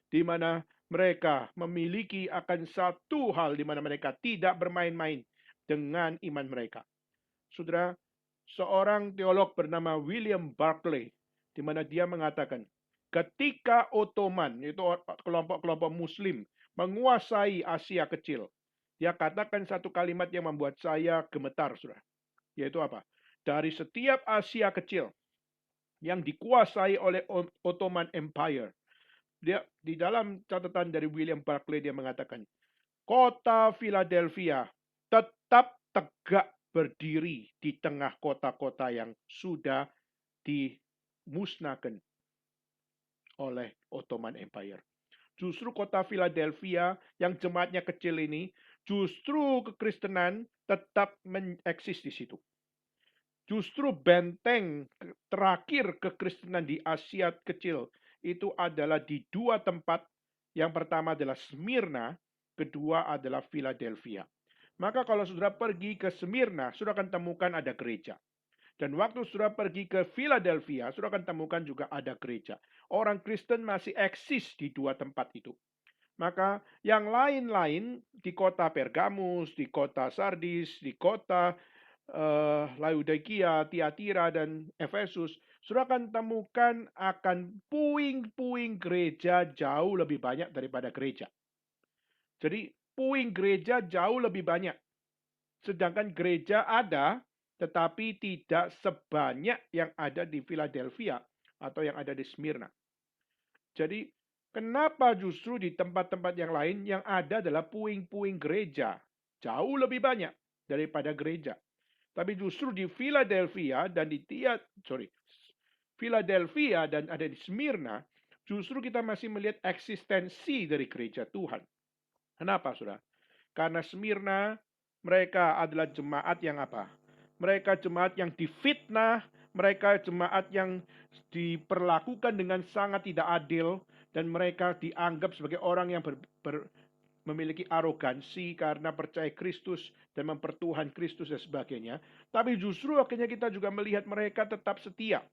di mana mereka memiliki akan satu hal di mana mereka tidak bermain-main dengan iman mereka. Saudara, seorang teolog bernama William Barclay, di mana dia mengatakan, ketika Ottoman, yaitu kelompok-kelompok Muslim, menguasai Asia Kecil, dia katakan satu kalimat yang membuat saya gemetar, saudara. Yaitu apa? Dari setiap Asia Kecil yang dikuasai oleh Ottoman Empire, dia di dalam catatan dari William Barclay dia mengatakan, kota Philadelphia tetap tegak berdiri di tengah kota-kota yang sudah dimusnahkan oleh Ottoman Empire. Justru kota Philadelphia yang jemaatnya kecil ini, justru kekristenan tetap mengeksis di situ. Justru benteng terakhir kekristenan di Asia kecil itu adalah di dua tempat. Yang pertama adalah Smyrna, kedua adalah Philadelphia. Maka kalau saudara pergi ke Smyrna, saudara akan temukan ada gereja. Dan waktu saudara pergi ke Philadelphia, saudara akan temukan juga ada gereja. Orang Kristen masih eksis di dua tempat itu. Maka yang lain-lain di kota Pergamus, di kota Sardis, di kota Laodikia, Tiatira, dan Efesus, saudara akan temukan akan puing-puing gereja jauh lebih banyak daripada gereja. Jadi puing gereja jauh lebih banyak. Sedangkan gereja ada, tetapi tidak sebanyak yang ada di Philadelphia atau yang ada di Smyrna. Jadi Kenapa justru di tempat-tempat yang lain yang ada adalah puing-puing gereja? Jauh lebih banyak daripada gereja. Tapi justru di Philadelphia dan Philadelphia dan ada di Smyrna, justru kita masih melihat eksistensi dari gereja Tuhan. Kenapa, Saudara? Karena Smyrna mereka adalah jemaat yang apa? Mereka jemaat yang difitnah, mereka jemaat yang diperlakukan dengan sangat tidak adil, dan mereka dianggap sebagai orang yang memiliki arogansi karena percaya Kristus dan mempertuhan Kristus dan sebagainya. Tapi justru akhirnya kita juga melihat mereka tetap setia.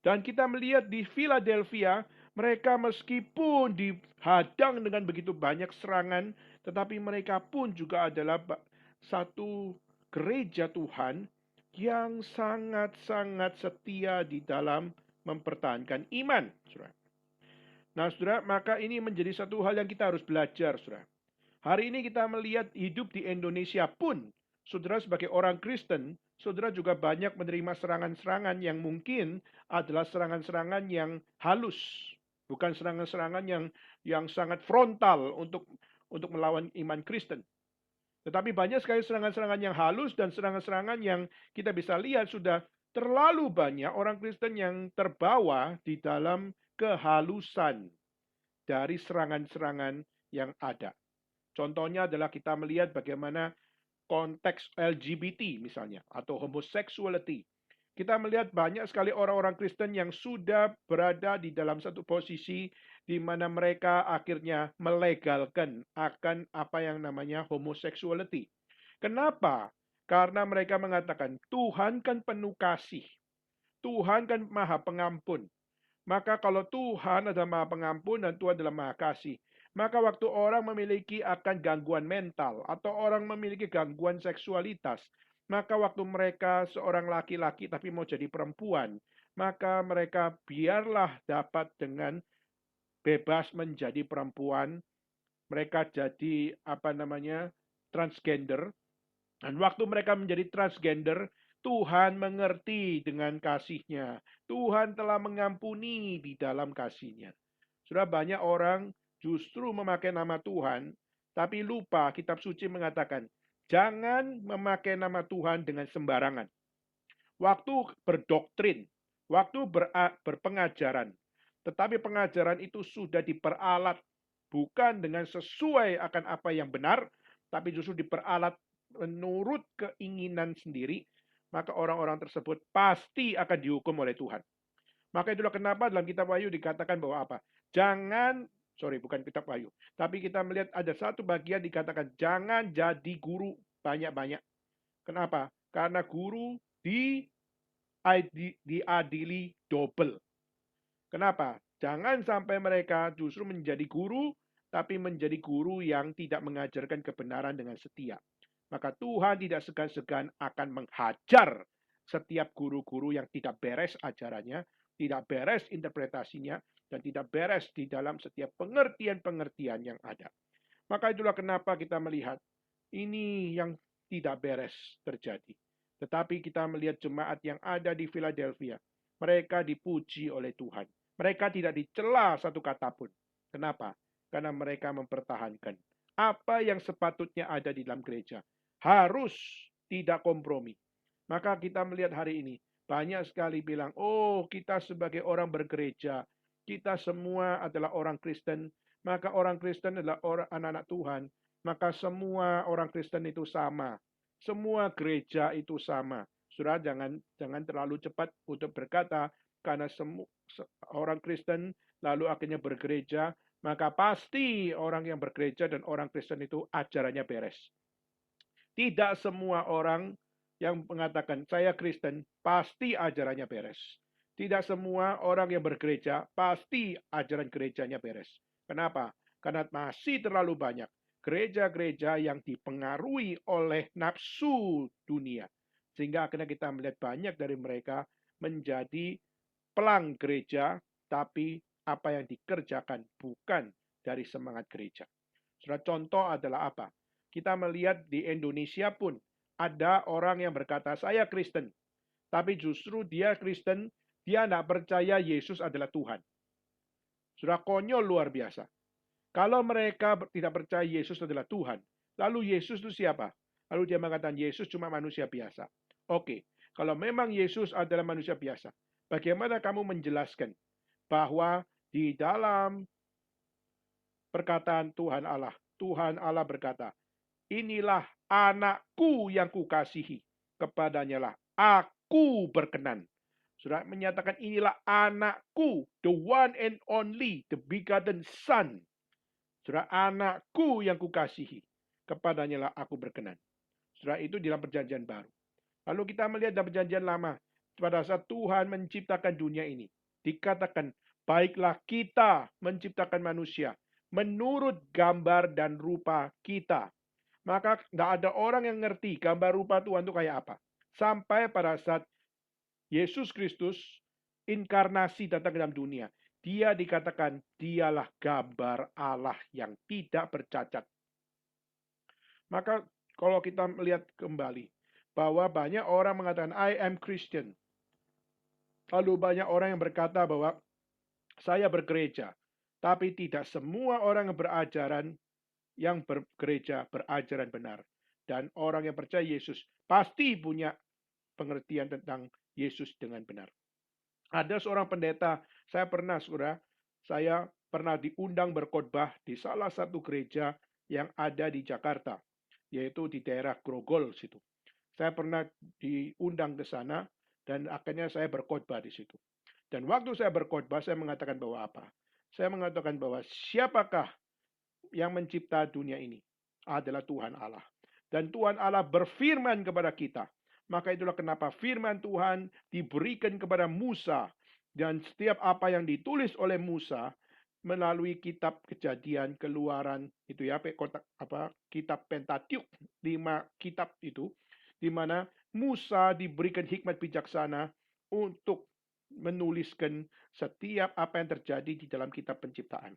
Dan kita melihat di Philadelphia, mereka meskipun dihadang dengan begitu banyak serangan, tetapi mereka pun juga adalah satu gereja Tuhan yang sangat-sangat setia di dalam mempertahankan iman. Saudara. Nah, saudara, maka ini menjadi satu hal yang kita harus belajar, saudara. Hari ini kita melihat hidup di Indonesia pun, saudara sebagai orang Kristen, saudara juga banyak menerima serangan-serangan yang mungkin adalah serangan-serangan yang halus, bukan serangan-serangan yang sangat frontal untuk melawan iman Kristen. Tetapi banyak sekali serangan-serangan yang halus dan serangan-serangan yang kita bisa lihat sudah terlalu banyak orang Kristen yang terbawa di dalam kehalusan dari serangan-serangan yang ada. Contohnya adalah kita melihat bagaimana konteks LGBT misalnya, atau homosexuality. Kita melihat banyak sekali orang-orang Kristen yang sudah berada di dalam satu posisi di mana mereka akhirnya melegalkan akan apa yang namanya homosexuality. Kenapa? Karena mereka mengatakan, Tuhan kan penuh kasih. Tuhan kan maha pengampun. Maka kalau Tuhan adalah maha pengampun dan Tuhan adalah maha kasih, maka waktu orang memiliki akan gangguan mental atau orang memiliki gangguan seksualitas, maka waktu mereka seorang laki-laki tapi mau jadi perempuan, maka mereka biarlah dapat dengan bebas menjadi perempuan, mereka jadi transgender, dan waktu mereka menjadi transgender, Tuhan mengerti dengan kasih-Nya. Tuhan telah mengampuni di dalam kasih-Nya. Sudah banyak orang justru memakai nama Tuhan, tapi lupa kitab suci mengatakan, jangan memakai nama Tuhan dengan sembarangan. Waktu berdoktrin, waktu berpengajaran, tetapi pengajaran itu sudah diperalat, bukan dengan sesuai akan apa yang benar, tapi justru diperalat menurut keinginan sendiri, maka orang-orang tersebut pasti akan dihukum oleh Tuhan. Maka itulah kenapa dalam kitab Wahyu dikatakan bahwa apa? Bukan kitab Wahyu. Tapi kita melihat ada satu bagian dikatakan, jangan jadi guru banyak-banyak. Kenapa? Karena guru diadili double. Kenapa? Jangan sampai mereka justru menjadi guru, tapi menjadi guru yang tidak mengajarkan kebenaran dengan setia. Maka Tuhan tidak segan-segan akan menghajar setiap guru-guru yang tidak beres ajarannya, tidak beres interpretasinya, dan tidak beres di dalam setiap pengertian-pengertian yang ada. Maka itulah kenapa kita melihat ini yang tidak beres terjadi. Tetapi kita melihat jemaat yang ada di Philadelphia, mereka dipuji oleh Tuhan. Mereka tidak dicela satu kata pun. Kenapa? Karena mereka mempertahankan apa yang sepatutnya ada di dalam gereja. Harus tidak kompromi. Maka kita melihat hari ini, banyak sekali bilang, oh kita sebagai orang bergereja, kita semua adalah orang Kristen, maka orang Kristen adalah orang anak-anak Tuhan, maka semua orang Kristen itu sama. Semua gereja itu sama. Saudara jangan terlalu cepat untuk berkata, karena orang Kristen lalu akhirnya bergereja, maka pasti orang yang bergereja dan orang Kristen itu ajarannya beres. Tidak semua orang yang mengatakan saya Kristen pasti ajarannya beres. Tidak semua orang yang bergereja pasti ajaran gerejanya beres. Kenapa? Karena masih terlalu banyak gereja-gereja yang dipengaruhi oleh nafsu dunia. Sehingga akhirnya kita melihat banyak dari mereka menjadi pelang gereja, tapi apa yang dikerjakan bukan dari semangat gereja. Saudara, contoh adalah apa? Kita melihat di Indonesia pun ada orang yang berkata, saya Kristen. Tapi justru dia Kristen, dia tidak percaya Yesus adalah Tuhan. Sudah konyol luar biasa. Kalau mereka tidak percaya Yesus adalah Tuhan, lalu Yesus itu siapa? Lalu dia mengatakan Yesus cuma manusia biasa. Oke, kalau memang Yesus adalah manusia biasa, bagaimana kamu menjelaskan bahwa di dalam perkataan Tuhan Allah berkata, inilah anakku yang kukasihi, kepadanya lah aku berkenan. Sudah menyatakan inilah anakku, the one and only, the begotten son. Sudah anakku yang kukasihi, kepadanya lah aku berkenan. Sudah itu dalam perjanjian baru. Lalu kita melihat dalam perjanjian lama, pada saat Tuhan menciptakan dunia ini, dikatakan, baiklah kita menciptakan manusia menurut gambar dan rupa kita. Maka tidak ada orang yang ngerti gambar rupa Tuhan itu kayak apa. Sampai pada saat Yesus Kristus inkarnasi datang ke dalam dunia. Dia dikatakan dialah gambar Allah yang tidak bercacat. Maka kalau kita melihat kembali bahwa banyak orang mengatakan I am Christian. Lalu banyak orang yang berkata bahwa saya bergereja. Tapi tidak semua orang yang bergereja berajaran benar. Dan orang yang percaya Yesus pasti punya pengertian tentang Yesus dengan benar. Ada seorang pendeta, saya pernah diundang berkhotbah di salah satu gereja yang ada di Jakarta, yaitu di daerah Grogol situ. Saya pernah diundang ke sana dan akhirnya saya berkhotbah di situ. Dan waktu saya berkhotbah, saya mengatakan bahwa apa? Saya mengatakan bahwa siapakah yang mencipta dunia ini? Adalah Tuhan Allah. Dan Tuhan Allah berfirman kepada kita. Maka itulah kenapa firman Tuhan diberikan kepada Musa. Dan setiap apa yang ditulis oleh Musa melalui kitab Kejadian, Keluaran, itu ya, kitab Pentateuch, 5 kitab itu, di mana Musa diberikan hikmat bijaksana untuk menuliskan setiap apa yang terjadi di dalam kitab penciptaan.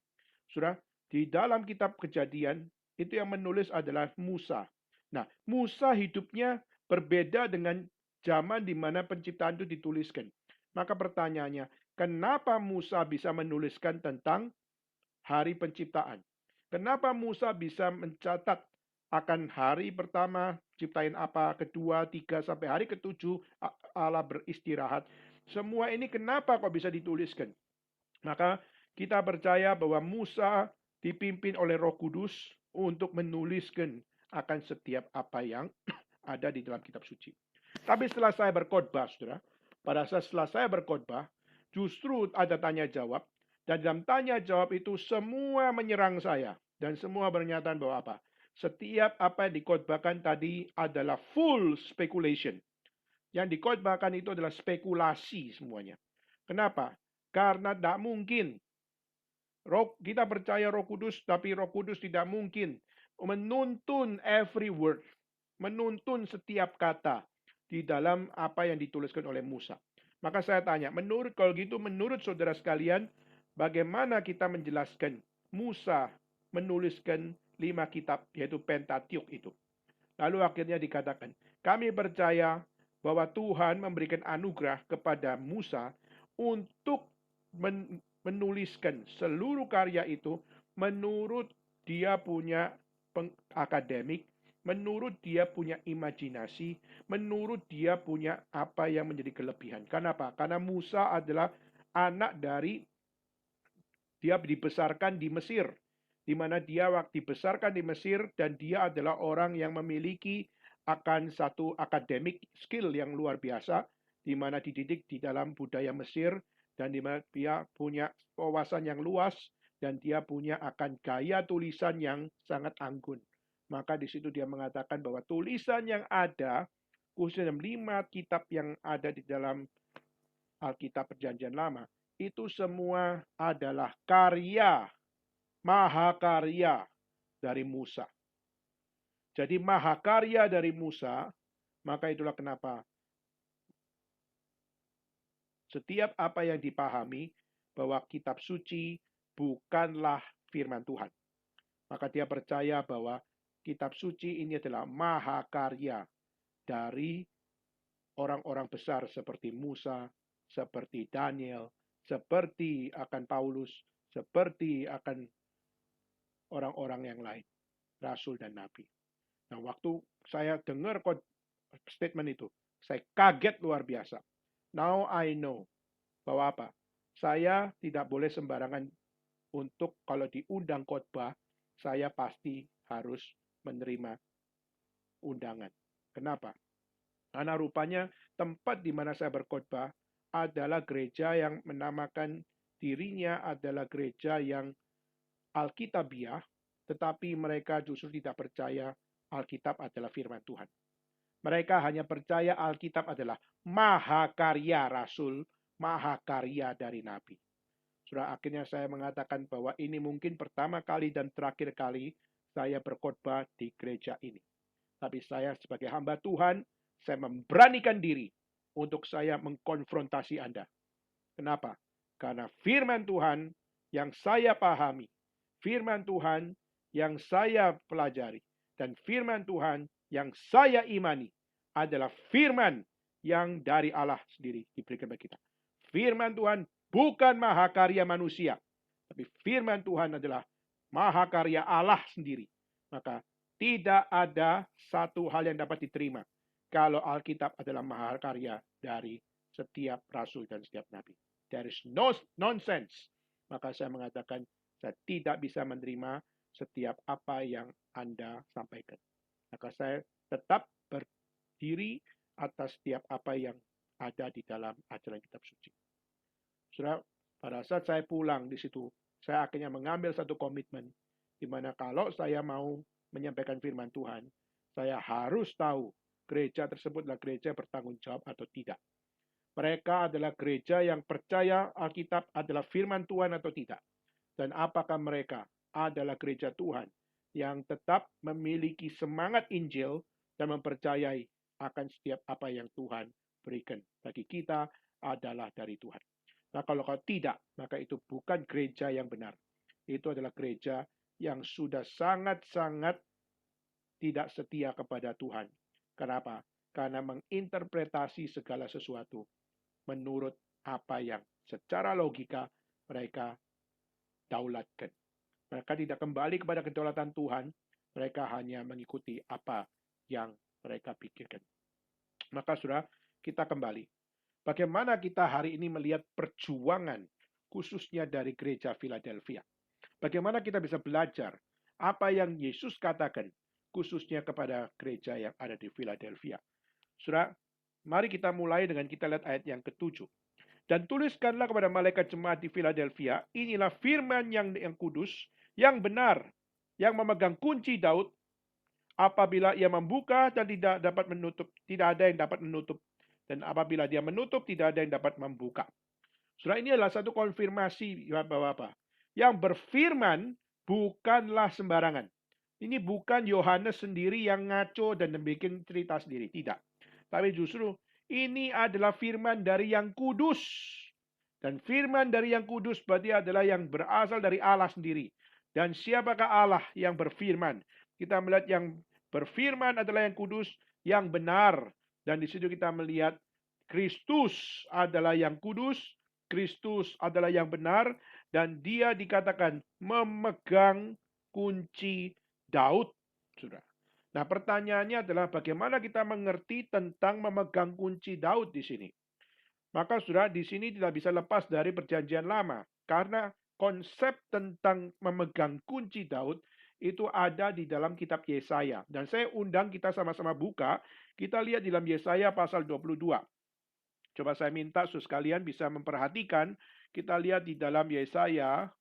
Sudah, di dalam kitab Kejadian, itu yang menulis adalah Musa. Nah, Musa hidupnya berbeda dengan zaman di mana penciptaan itu dituliskan. Maka pertanyaannya, kenapa Musa bisa menuliskan tentang hari penciptaan? Kenapa Musa bisa mencatat akan hari pertama, ciptain apa, kedua, tiga, sampai hari ketujuh, Allah beristirahat. Semua ini kenapa kok bisa dituliskan? Maka kita percaya bahwa Musa dipimpin oleh Roh Kudus untuk menuliskan akan setiap apa yang ada di dalam kitab suci. Tapi setelah saya berkhotbah, saudara, pada saat setelah saya berkhotbah, justru ada tanya jawab, dan dalam tanya jawab itu semua menyerang saya, dan semua bernyataan bahwa apa? Setiap apa yang dikhotbahkan tadi adalah full speculation. Yang dikhotbahkan itu adalah spekulasi semuanya. Kenapa? Karena tidak mungkin. Kita percaya Roh Kudus, tapi Roh Kudus tidak mungkin menuntun every word, menuntun setiap kata di dalam apa yang dituliskan oleh Musa. Maka saya tanya, kalau gitu menurut saudara sekalian, bagaimana kita menjelaskan Musa menuliskan 5 kitab, yaitu Pentateuch itu? Lalu akhirnya dikatakan, kami percaya bahwa Tuhan memberikan anugerah kepada Musa untuk menuliskan seluruh karya itu menurut dia punya akademik, menurut dia punya imajinasi, menurut dia punya apa yang menjadi kelebihan. Kenapa? Karena Musa adalah anak dari, dia dibesarkan di Mesir, di mana dia waktu dibesarkan di Mesir dan dia adalah orang yang memiliki akan satu akademik skill yang luar biasa, di mana dididik di dalam budaya Mesir dan di mana dia punya wawasan yang luas dan dia punya akan gaya tulisan yang sangat anggun. Maka di situ dia mengatakan bahwa tulisan yang ada, khususnya 5 kitab yang ada di dalam Alkitab Perjanjian Lama, itu semua adalah karya, mahakarya dari Musa. Jadi mahakarya dari Musa, maka itulah kenapa setiap apa yang dipahami bahwa kitab suci bukanlah firman Tuhan. Maka dia percaya bahwa kitab suci ini adalah mahakarya dari orang-orang besar seperti Musa, seperti Daniel, seperti akan Paulus, seperti akan orang-orang yang lain, rasul dan nabi. Nah, waktu saya dengar statement itu, saya kaget luar biasa. Now I know bahwa apa? Saya tidak boleh sembarangan untuk kalau diundang khotbah, saya pasti harus menerima undangan. Kenapa? Karena rupanya tempat di mana saya berkhotbah adalah gereja yang menamakan dirinya adalah gereja yang Alkitabiah, tetapi mereka justru tidak percaya Alkitab adalah firman Tuhan. Mereka hanya percaya Alkitab adalah mahakarya Rasul, mahakarya dari Nabi. Sudah akhirnya saya mengatakan bahwa ini mungkin pertama kali dan terakhir kali saya berkhotbah di gereja ini. Tapi saya sebagai hamba Tuhan, saya memberanikan diri untuk saya mengkonfrontasi Anda. Kenapa? Karena firman Tuhan yang saya pahami, firman Tuhan yang saya pelajari, dan firman Tuhan yang saya imani adalah firman yang dari Allah sendiri diberikan bagi kita. Firman Tuhan bukan mahakarya manusia, tapi firman Tuhan adalah mahakarya Allah sendiri. Maka tidak ada satu hal yang dapat diterima kalau Alkitab adalah mahakarya dari setiap rasul dan setiap nabi. There is no nonsense. Maka saya mengatakan saya tidak bisa menerima setiap apa yang Anda sampaikan. Maka saya tetap berdiri atas setiap apa yang ada di dalam ajaran kitab suci. Saudara, pada saat saya pulang di situ, saya akhirnya mengambil satu komitmen, di mana kalau saya mau menyampaikan firman Tuhan, saya harus tahu gereja tersebut adalah gereja bertanggung jawab atau tidak. Mereka adalah gereja yang percaya Alkitab adalah firman Tuhan atau tidak. Dan apakah mereka adalah gereja Tuhan yang tetap memiliki semangat Injil dan mempercayai akan setiap apa yang Tuhan berikan bagi kita adalah dari Tuhan. Nah, kalau tidak, maka itu bukan gereja yang benar. Itu adalah gereja yang sudah sangat-sangat tidak setia kepada Tuhan. Kenapa? Karena menginterpretasi segala sesuatu menurut apa yang secara logika mereka daulatkan. Mereka tidak kembali kepada kedaulatan Tuhan, mereka hanya mengikuti apa yang mereka pikirkan. Maka saudara, kita kembali. Bagaimana kita hari ini melihat perjuangan khususnya dari gereja Philadelphia? Bagaimana kita bisa belajar apa yang Yesus katakan khususnya kepada gereja yang ada di Philadelphia? Saudara, mari kita mulai dengan kita lihat ayat yang ke-7. Dan tuliskanlah kepada malaikat jemaat di Philadelphia, inilah firman yang kudus, yang benar, yang memegang kunci Daud, apabila ia membuka dan tidak dapat menutup, tidak ada yang dapat menutup. Dan apabila dia menutup, tidak ada yang dapat membuka. Saudara, ini adalah satu konfirmasi Bapak-Bapak. Yang berfirman bukanlah sembarangan. Ini bukan Yohanes sendiri yang ngaco dan bikin cerita sendiri. Tidak. Tapi justru ini adalah firman dari yang kudus. Dan firman dari yang kudus berarti adalah yang berasal dari Allah sendiri. Dan siapakah Allah yang berfirman? Kita melihat yang berfirman adalah yang kudus, yang benar. Dan di situ kita melihat Kristus adalah yang kudus, Kristus adalah yang benar, dan dia dikatakan memegang kunci Daud. Sudah. Nah, pertanyaannya adalah bagaimana kita mengerti tentang memegang kunci Daud di sini? Maka saudara, di sini tidak bisa lepas dari perjanjian lama. Karena konsep tentang memegang kunci Daud itu ada di dalam kitab Yesaya. Dan saya undang kita sama-sama buka. Kita lihat di dalam Yesaya pasal 22. Coba saya minta saudara sekalian bisa memperhatikan. Kita lihat di dalam Yesaya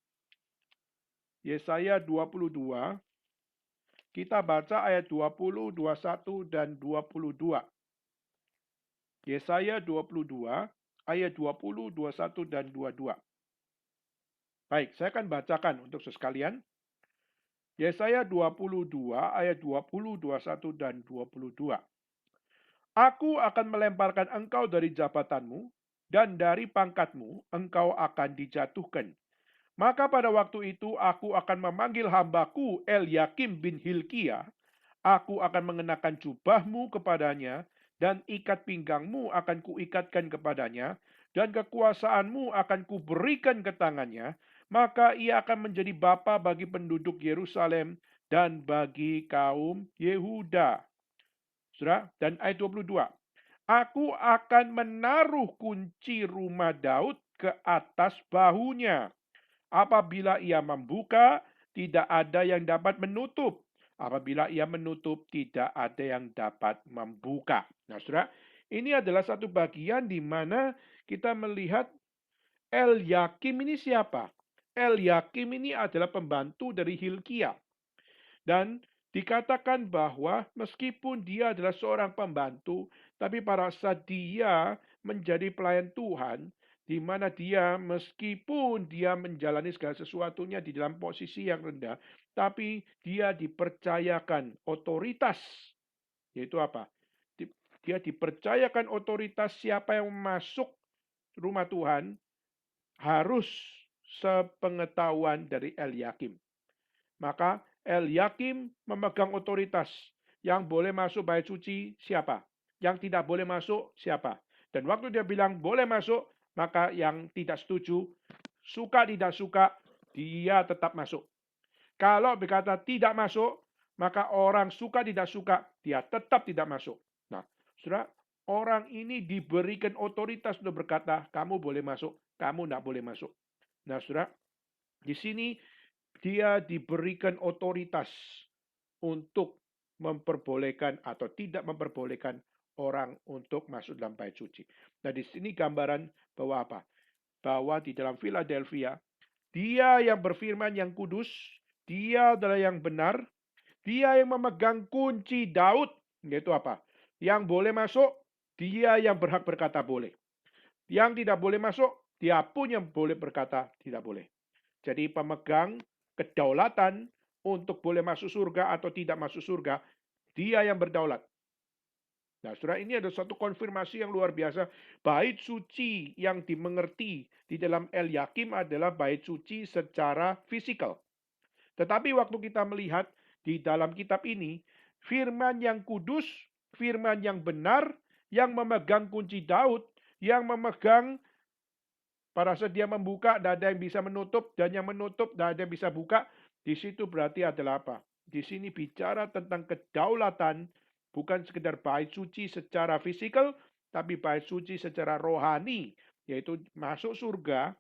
22. Kita baca ayat 20, 21, dan 22. Yesaya 22, ayat 20, 21, dan 22. Baik, saya akan bacakan untuk saudara sekalian. Yesaya 22, ayat 20, 21, dan 22. Aku akan melemparkan engkau dari jabatanmu, dan dari pangkatmu engkau akan dijatuhkan. Maka pada waktu itu aku akan memanggil hambaku Eliakim bin Hilkia. Aku akan mengenakan jubahmu kepadanya, dan ikat pinggangmu akan kuikatkan kepadanya, dan kekuasaanmu akan kuberikan ke tangannya, maka ia akan menjadi bapa bagi penduduk Yerusalem dan bagi kaum Yehuda. Saudara, dan ayat 22. Aku akan menaruh kunci rumah Daud ke atas bahunya. Apabila ia membuka, tidak ada yang dapat menutup. Apabila ia menutup, tidak ada yang dapat membuka. Nah, saudara, ini adalah satu bagian di mana kita melihat Eliakim ini siapa? Eliakim ini adalah pembantu dari Hilkia. Dan dikatakan bahwa meskipun dia adalah seorang pembantu, tapi pada saat dia menjadi pelayan Tuhan, di mana dia meskipun dia menjalani segala sesuatunya di dalam posisi yang rendah, tapi dia dipercayakan otoritas. Yaitu apa? Dia dipercayakan otoritas siapa yang masuk rumah Tuhan harus sepengetahuan dari Eliakim. Maka Eliakim memegang otoritas. Yang boleh masuk bait suci siapa? Yang tidak boleh masuk siapa? Dan waktu dia bilang boleh masuk, maka yang tidak setuju, suka tidak suka, dia tetap masuk. Kalau berkata tidak masuk, maka orang suka tidak suka, dia tetap tidak masuk. Nah, saudara, orang ini diberikan otoritas untuk berkata, kamu boleh masuk, kamu tidak boleh masuk. Nah, saudara, di sini dia diberikan otoritas untuk memperbolehkan atau tidak memperbolehkan orang untuk masuk dalam bait suci. Nah, di sini gambaran bahwa apa? Bahwa di dalam Philadelphia, dia yang berfirman yang kudus, dia adalah yang benar, dia yang memegang kunci Daud, yaitu apa? Yang boleh masuk, dia yang berhak berkata boleh. Yang tidak boleh masuk, dia pun yang boleh berkata tidak boleh. Jadi pemegang kedaulatan untuk boleh masuk surga atau tidak masuk surga, dia yang berdaulat. Nah, saudara, ini ada satu konfirmasi yang luar biasa. Bait suci yang dimengerti di dalam Eliakim adalah bait suci secara fisikal. Tetapi waktu kita melihat di dalam kitab ini, firman yang kudus, firman yang benar, yang memegang kunci Daud, yang memegang pada saat dia membuka, tidak ada yang bisa menutup, dan yang menutup, tidak ada yang bisa buka. Di situ berarti adalah apa? Di sini bicara tentang kedaulatan, bukan sekedar bait suci secara fisikal, tapi bait suci secara rohani, yaitu masuk surga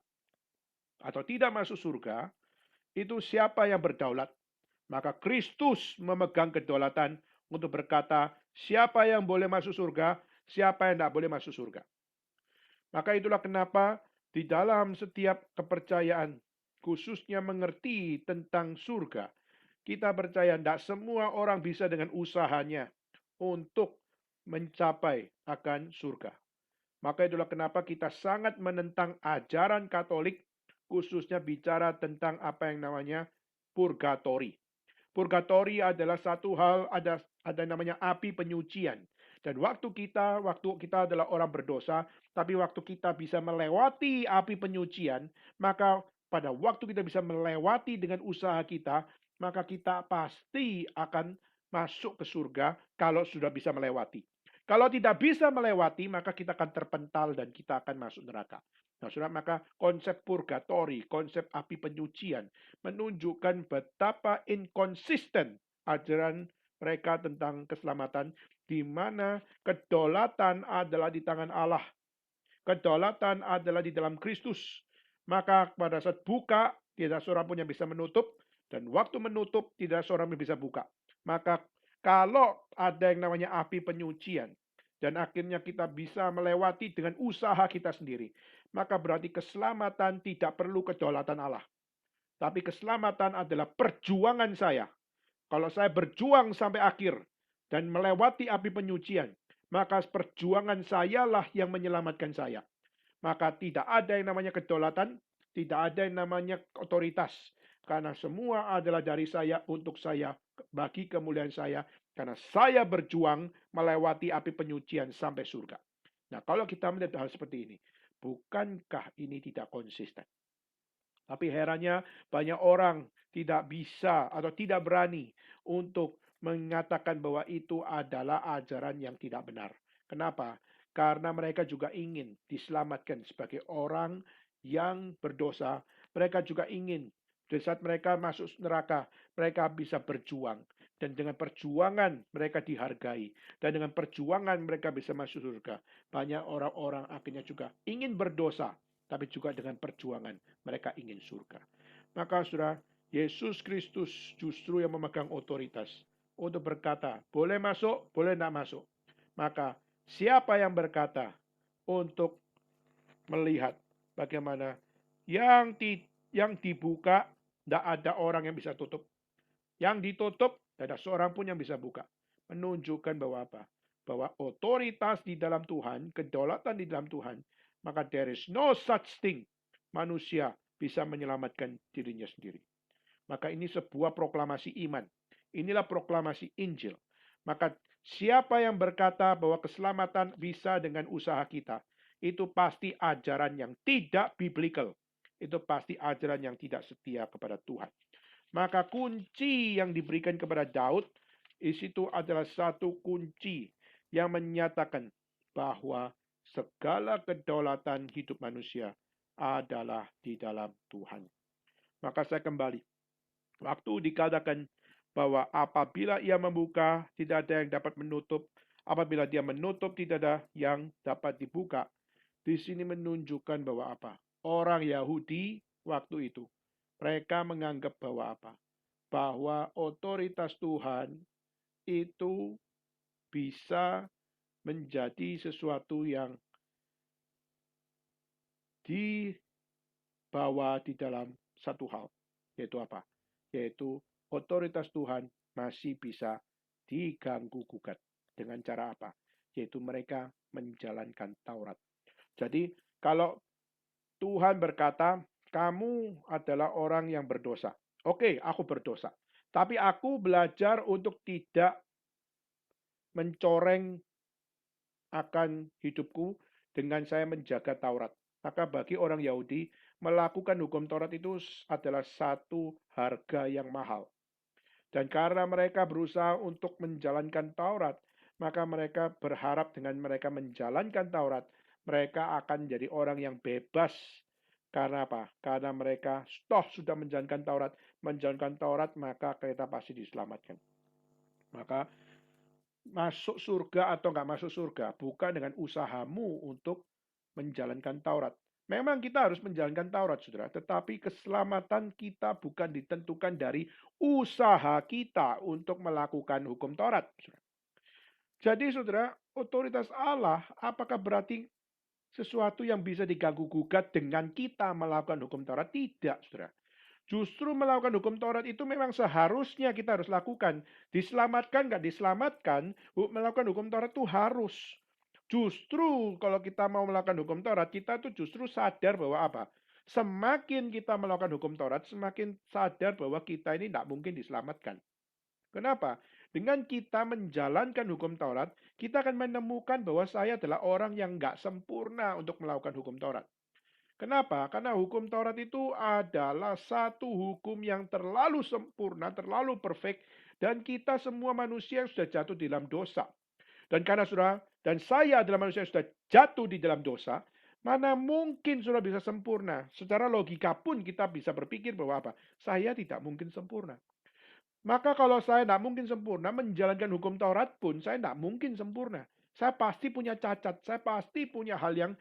atau tidak masuk surga, itu siapa yang berdaulat? Maka Kristus memegang kedaulatan untuk berkata, siapa yang boleh masuk surga, siapa yang tidak boleh masuk surga. Maka itulah kenapa di dalam setiap kepercayaan, khususnya mengerti tentang surga, kita percaya tidak semua orang bisa dengan usahanya untuk mencapai akan surga. Maka itulah kenapa kita sangat menentang ajaran Katolik, khususnya bicara tentang apa yang namanya purgatori. Purgatori adalah satu hal, ada namanya api penyucian. Dan waktu kita adalah orang berdosa, tapi waktu kita bisa melewati api penyucian, maka pada waktu kita bisa melewati dengan usaha kita, maka kita pasti akan masuk ke surga kalau sudah bisa melewati. Kalau tidak bisa melewati, maka kita akan terpental dan kita akan masuk neraka. Nah, saudara, maka konsep purgatori, konsep api penyucian, menunjukkan betapa inkonsisten ajaran mereka tentang keselamatan, di mana kedaulatan adalah di tangan Allah. Kedaulatan adalah di dalam Kristus. Maka pada saat buka, tidak seorang pun yang bisa menutup, dan waktu menutup, tidak seorang yang bisa buka. Maka kalau ada yang namanya api penyucian, dan akhirnya kita bisa melewati dengan usaha kita sendiri, maka berarti keselamatan tidak perlu kedaulatan Allah. Tapi keselamatan adalah perjuangan saya. Kalau saya berjuang sampai akhir dan melewati api penyucian, maka perjuangan sayalah yang menyelamatkan saya. Maka tidak ada yang namanya kedaulatan, tidak ada yang namanya otoritas. Karena semua adalah dari saya, untuk saya, bagi kemuliaan saya. Karena saya berjuang melewati api penyucian sampai surga. Nah, kalau kita melihat hal seperti ini, bukankah ini tidak konsisten? Tapi herannya banyak orang tidak bisa atau tidak berani untuk mengatakan bahwa itu adalah ajaran yang tidak benar. Kenapa? Karena mereka juga ingin diselamatkan sebagai orang yang berdosa, mereka juga ingin di saat mereka masuk neraka, mereka bisa berjuang. Dan dengan perjuangan mereka dihargai. Dan dengan perjuangan mereka bisa masuk surga. Banyak orang-orang akhirnya juga ingin berdosa. Tapi juga dengan perjuangan mereka ingin surga. Maka saudara, Yesus Kristus justru yang memegang otoritas untuk berkata, boleh masuk, boleh tidak masuk. Maka siapa yang berkata untuk melihat bagaimana yang dibuka, tidak ada orang yang bisa tutup. Yang ditutup, tidak ada seorang pun yang bisa buka. Menunjukkan bahwa apa? Bahwa otoritas di dalam Tuhan, kedaulatan di dalam Tuhan, maka there is no such thing. Manusia bisa menyelamatkan dirinya sendiri. Maka ini sebuah proklamasi iman. Inilah proklamasi Injil. Maka siapa yang berkata bahwa keselamatan bisa dengan usaha kita, itu pasti ajaran yang tidak biblical. Itu pasti ajaran yang tidak setia kepada Tuhan. Maka kunci yang diberikan kepada Daud, di situ adalah satu kunci yang menyatakan bahwa segala kedaulatan hidup manusia adalah di dalam Tuhan. Maka saya kembali. Waktu dikatakan bahwa apabila ia membuka, tidak ada yang dapat menutup. Apabila dia menutup, tidak ada yang dapat dibuka. Di sini menunjukkan bahwa apa? Orang Yahudi waktu itu, mereka menganggap bahwa apa? Bahwa otoritas Tuhan itu bisa menjadi sesuatu yang dibawa di dalam satu hal. Yaitu apa? Yaitu otoritas Tuhan masih bisa diganggu gugat. Dengan cara apa? Yaitu mereka menjalankan Taurat. Jadi kalau Tuhan berkata, kamu adalah orang yang berdosa. Oke, aku berdosa. Tapi aku belajar untuk tidak mencoreng akan hidupku dengan saya menjaga Taurat. Maka bagi orang Yahudi, melakukan hukum Taurat itu adalah satu harga yang mahal. Dan karena mereka berusaha untuk menjalankan Taurat, maka mereka berharap dengan mereka menjalankan Taurat, mereka akan menjadi orang yang bebas. Karena apa? Karena mereka sudah menjalankan Taurat, maka kita pasti diselamatkan. Maka masuk surga atau nggak masuk surga bukan dengan usahamu untuk menjalankan Taurat. Memang kita harus menjalankan Taurat, saudara. Tetapi keselamatan kita bukan ditentukan dari usaha kita untuk melakukan hukum Taurat. Saudara. Jadi, saudara, otoritas Allah apakah berarti sesuatu yang bisa diganggu gugat dengan kita melakukan hukum Taurat? Tidak, saudara. Justru melakukan hukum Taurat itu memang seharusnya kita harus lakukan. Diselamatkan, nggak diselamatkan, melakukan hukum Taurat itu harus. Justru kalau kita mau melakukan hukum Taurat, kita tuh justru sadar bahwa apa? Semakin kita melakukan hukum Taurat, semakin sadar bahwa kita ini tidak mungkin diselamatkan. Kenapa? Dengan kita menjalankan hukum Taurat, kita akan menemukan bahwa saya adalah orang yang nggak sempurna untuk melakukan hukum Taurat. Kenapa? Karena hukum Taurat itu adalah satu hukum yang terlalu sempurna, terlalu perfect, dan kita semua manusia yang sudah jatuh di dalam dosa. Dan karena dan saya adalah manusia yang sudah jatuh di dalam dosa, mana mungkin sudah bisa sempurna. Secara logika pun kita bisa berpikir bahwa apa? Saya tidak mungkin sempurna. Maka kalau saya tidak mungkin sempurna, menjalankan hukum Taurat pun saya tidak mungkin sempurna. Saya pasti punya cacat, saya pasti punya hal yang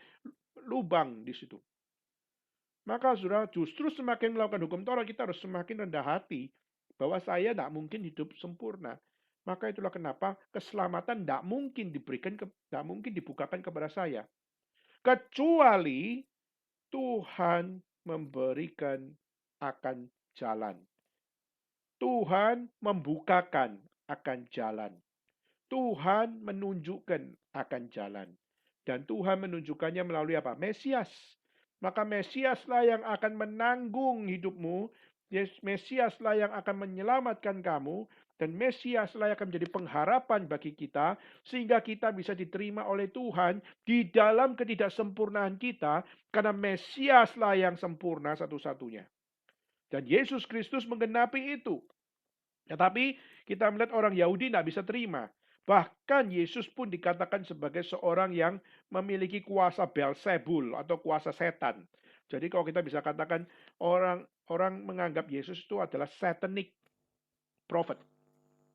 lubang di situ. Maka justru semakin melakukan hukum Taurat, kita harus semakin rendah hati bahwa saya tidak mungkin hidup sempurna. Maka itulah kenapa keselamatan tidak mungkin tidak mungkin dibukakan kepada saya. Kecuali Tuhan memberikan akan jalan. Tuhan membukakan akan jalan. Tuhan menunjukkan akan jalan. Dan Tuhan menunjukkannya melalui apa? Mesias. Maka Mesiaslah yang akan menanggung hidupmu. Mesiaslah yang akan menyelamatkan kamu. Dan Mesiaslah yang akan menjadi pengharapan bagi kita. Sehingga kita bisa diterima oleh Tuhan di dalam ketidaksempurnaan kita. Karena Mesiaslah yang sempurna satu-satunya. Dan Yesus Kristus menggenapi itu. Tetapi kita melihat orang Yahudi tidak bisa terima. Bahkan Yesus pun dikatakan sebagai seorang yang memiliki kuasa Beelzebul atau kuasa setan. Jadi kalau kita bisa katakan orang menganggap Yesus itu adalah satanic prophet,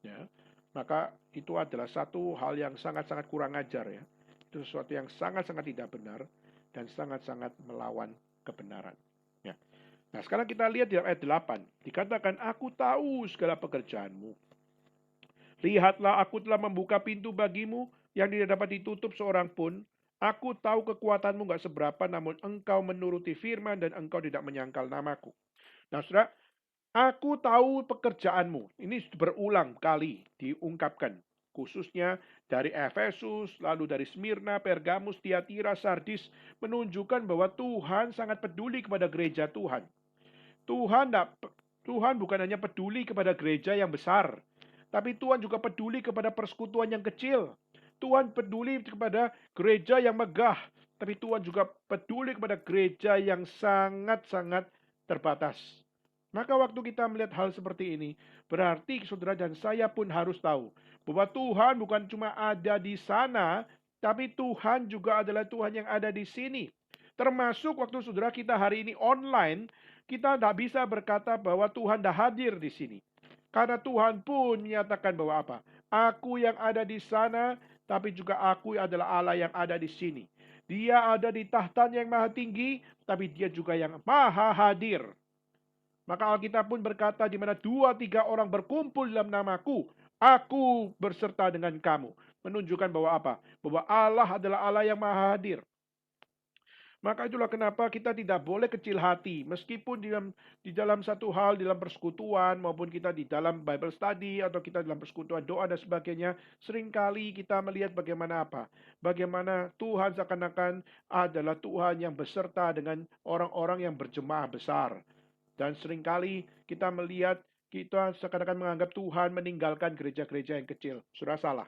ya, maka itu adalah satu hal yang sangat-sangat kurang ajar ya. Itu sesuatu yang sangat-sangat tidak benar dan sangat-sangat melawan kebenaran. Ya. Nah, sekarang kita lihat di ayat 8. Dikatakan, aku tahu segala pekerjaanmu. Lihatlah, aku telah membuka pintu bagimu yang tidak dapat ditutup seorang pun. Aku tahu kekuatanmu gak seberapa, namun engkau menuruti firman dan engkau tidak menyangkal namaku. Nah, saudara, aku tahu pekerjaanmu. Ini berulang kali diungkapkan. Khususnya dari Efesus, lalu dari Smyrna, Pergamus, Tiatira, Sardis. Menunjukkan bahwa Tuhan sangat peduli kepada gereja Tuhan. Tuhan bukan hanya peduli kepada gereja yang besar, tapi Tuhan juga peduli kepada persekutuan yang kecil. Tuhan peduli kepada gereja yang megah, tapi Tuhan juga peduli kepada gereja yang sangat-sangat terbatas. Maka waktu kita melihat hal seperti ini, berarti saudara dan saya pun harus tahu bahwa Tuhan bukan cuma ada di sana, tapi Tuhan juga adalah Tuhan yang ada di sini. Termasuk waktu saudara kita hari ini online, kita tidak bisa berkata bahwa Tuhan tidak hadir di sini. Karena Tuhan pun menyatakan bahwa apa? Aku yang ada di sana, tapi juga aku adalah Allah yang ada di sini. Dia ada di tahtanya yang maha tinggi, tapi dia juga yang maha hadir. Maka Alkitab pun berkata, di mana 2-3 orang berkumpul dalam namaku, aku berserta dengan kamu. Menunjukkan bahwa apa? Bahwa Allah adalah Allah yang maha hadir. Maka itulah kenapa kita tidak boleh kecil hati. Meskipun di dalam satu hal, di dalam persekutuan, maupun kita di dalam Bible study, atau kita dalam persekutuan doa dan sebagainya, seringkali kita melihat bagaimana apa? Bagaimana Tuhan seakan-akan adalah Tuhan yang beserta dengan orang-orang yang berjemaah besar. Dan seringkali kita melihat, kita seakan-akan menganggap Tuhan meninggalkan gereja-gereja yang kecil. Sudah salah.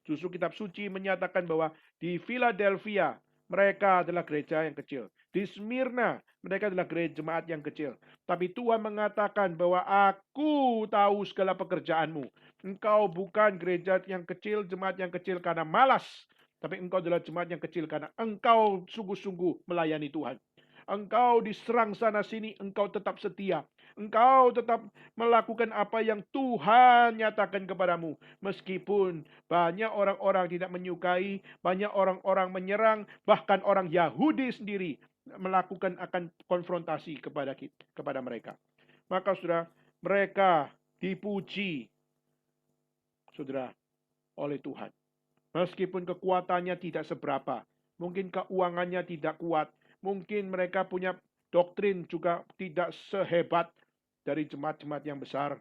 Justru kitab suci menyatakan bahwa di Philadelphia, mereka adalah gereja yang kecil. Di Smyrna, mereka adalah gereja jemaat yang kecil. Tapi Tuhan mengatakan bahwa aku tahu segala pekerjaanmu. Engkau bukan gereja yang kecil, jemaat yang kecil karena malas. Tapi engkau adalah jemaat yang kecil karena engkau sungguh-sungguh melayani Tuhan. Engkau diserang sana sini, engkau tetap setia. Engkau tetap melakukan apa yang Tuhan nyatakan kepadamu. Meskipun banyak orang-orang tidak menyukai, banyak orang-orang menyerang, bahkan orang Yahudi sendiri melakukan akan konfrontasi kepada mereka. Maka saudara, mereka dipuji, saudara, oleh Tuhan. Meskipun kekuatannya tidak seberapa, mungkin keuangannya tidak kuat, mungkin mereka punya doktrin juga tidak sehebat dari jemaat-jemaat yang besar.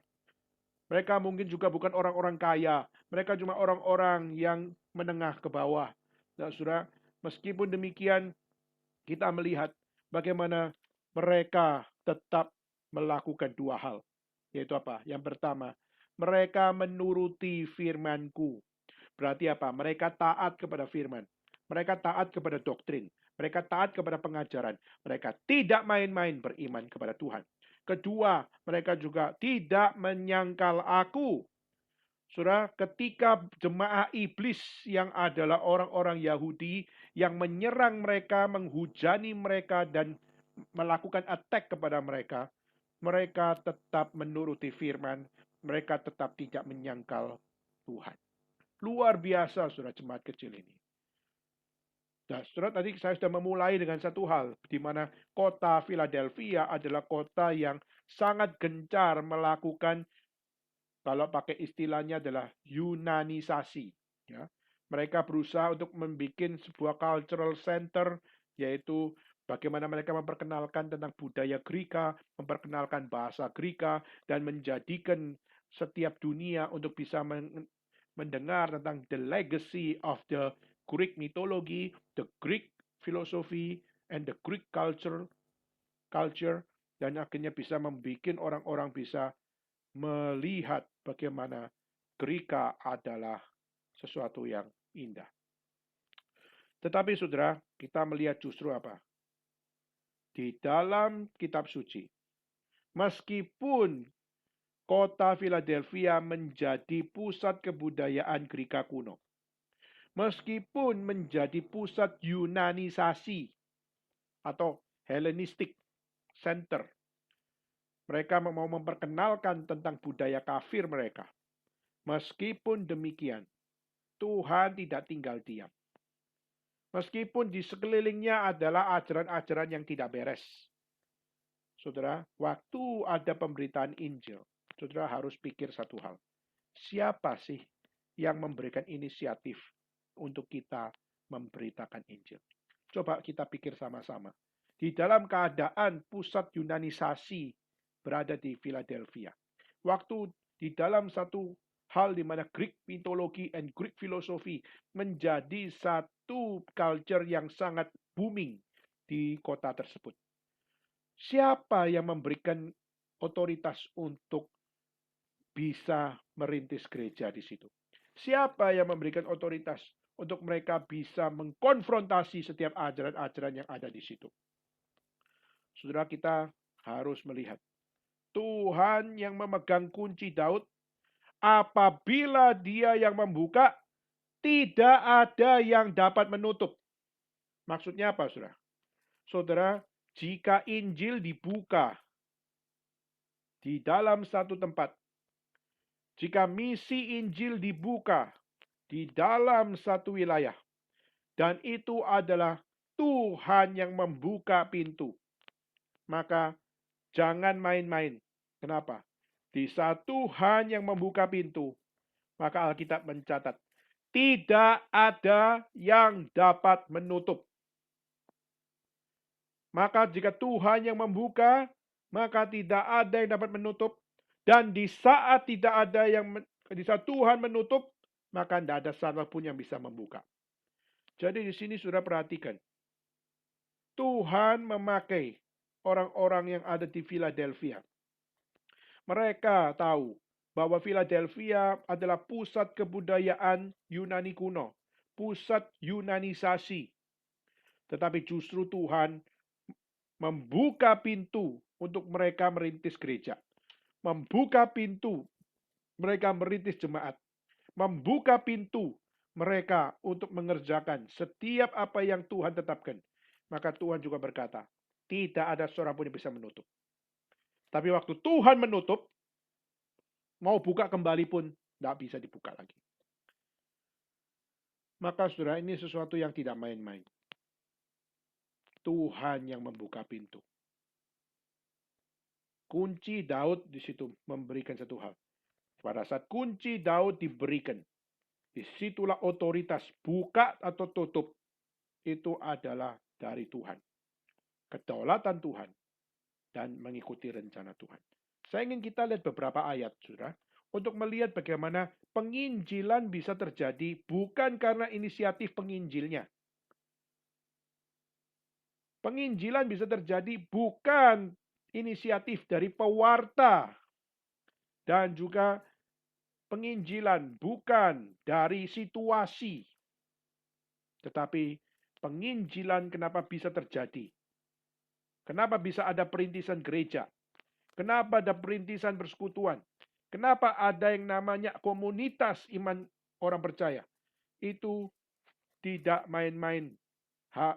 Mereka mungkin juga bukan orang-orang kaya, mereka cuma orang-orang yang menengah ke bawah. Nah, saudara, meskipun demikian, kita melihat bagaimana mereka tetap melakukan dua hal. Yaitu apa? Yang pertama, mereka menuruti firman-Ku. Berarti apa? Mereka taat kepada firman. Mereka taat kepada doktrin. Mereka taat kepada pengajaran. Mereka tidak main-main beriman kepada Tuhan. Kedua, mereka juga tidak menyangkal aku. Saudara, ketika jemaah iblis yang adalah orang-orang Yahudi yang menyerang mereka, menghujani mereka, dan melakukan attack kepada mereka, mereka tetap menuruti firman, mereka tetap tidak menyangkal Tuhan. Luar biasa, saudara, jemaat kecil ini. Nah, saudara, tadi saya sudah memulai dengan satu hal, di mana kota Philadelphia adalah kota yang sangat gencar melakukan, kalau pakai istilahnya adalah Yunanisasi. Ya. Mereka berusaha untuk membuat sebuah cultural center, yaitu bagaimana mereka memperkenalkan tentang budaya Greka, memperkenalkan bahasa Greka, dan menjadikan setiap dunia untuk bisa mendengar tentang the legacy of the Greek mythology, the Greek philosophy, and the Greek culture, dan akhirnya bisa membuat orang-orang bisa melihat bagaimana Greka adalah sesuatu yang indah. Tetapi saudara, kita melihat justru apa? Di dalam kitab suci, meskipun kota Philadelphia menjadi pusat kebudayaan Greka kuno, meskipun menjadi pusat Yunanisasi atau Hellenistic Center. Mereka mau memperkenalkan tentang budaya kafir mereka. Meskipun demikian, Tuhan tidak tinggal diam. Meskipun di sekelilingnya adalah ajaran-ajaran yang tidak beres. Saudara, waktu ada pemberitaan Injil, saudara harus pikir satu hal. Siapa sih yang memberikan inisiatif untuk kita memberitakan Injil? Coba kita pikir sama-sama. Di dalam keadaan pusat Yunanisasi berada di Philadelphia. Waktu di dalam satu hal di mana Greek mythology and Greek philosophy menjadi satu culture yang sangat booming di kota tersebut. Siapa yang memberikan otoritas untuk bisa merintis gereja di situ? Siapa yang memberikan otoritas untuk mereka bisa mengkonfrontasi setiap ajaran-ajaran yang ada di situ? Saudara, kita harus melihat Tuhan yang memegang kunci Daud, apabila Dia yang membuka, tidak ada yang dapat menutup. Maksudnya apa, saudara? Saudara, jika Injil dibuka di dalam satu tempat, jika misi Injil dibuka di dalam satu wilayah, dan itu adalah Tuhan yang membuka pintu, maka jangan main-main. Kenapa? Di saat Tuhan yang membuka pintu, maka Alkitab mencatat, tidak ada yang dapat menutup. Maka jika Tuhan yang membuka, maka tidak ada yang dapat menutup. Dan di saat Tuhan menutup, maka tidak ada siapapun yang bisa membuka. Jadi di sini sudah perhatikan. Tuhan memakai orang-orang yang ada di Philadelphia. Mereka tahu bahwa Philadelphia adalah pusat kebudayaan Yunani kuno. Pusat Yunanisasi. Tetapi justru Tuhan membuka pintu untuk mereka merintis gereja. Membuka pintu mereka merintis jemaat. Membuka pintu mereka untuk mengerjakan setiap apa yang Tuhan tetapkan. Maka Tuhan juga berkata, tidak ada seorang pun yang bisa menutup. Tapi waktu Tuhan menutup, mau buka kembali pun tidak bisa dibuka lagi. Maka saudara, ini sesuatu yang tidak main-main. Tuhan yang membuka pintu. Kunci Daud di situ memberikan satu hal. Pada saat kunci Daud diberikan, disitulah otoritas buka atau tutup itu adalah dari Tuhan. Kedaulatan Tuhan dan mengikuti rencana Tuhan. Saya ingin kita lihat beberapa ayat, saudara, untuk melihat bagaimana penginjilan bisa terjadi bukan karena inisiatif penginjilnya. Penginjilan bisa terjadi bukan inisiatif dari pewarta dan juga penginjilan bukan dari situasi. Tetapi penginjilan kenapa bisa terjadi? Kenapa bisa ada perintisan gereja? Kenapa ada perintisan persekutuan? Kenapa ada yang namanya komunitas iman orang percaya? Itu tidak main-main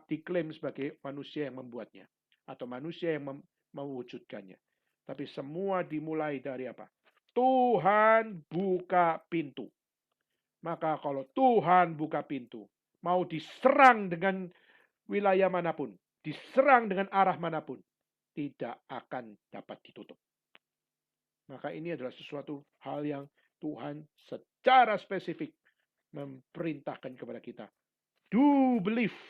diklaim sebagai manusia yang membuatnya. Atau manusia yang mewujudkannya. Tapi semua dimulai dari apa? Tuhan buka pintu. Maka kalau Tuhan buka pintu, mau diserang dengan wilayah manapun, diserang dengan arah manapun, tidak akan dapat ditutup. Maka ini adalah sesuatu hal yang Tuhan secara spesifik memerintahkan kepada kita. Do believe.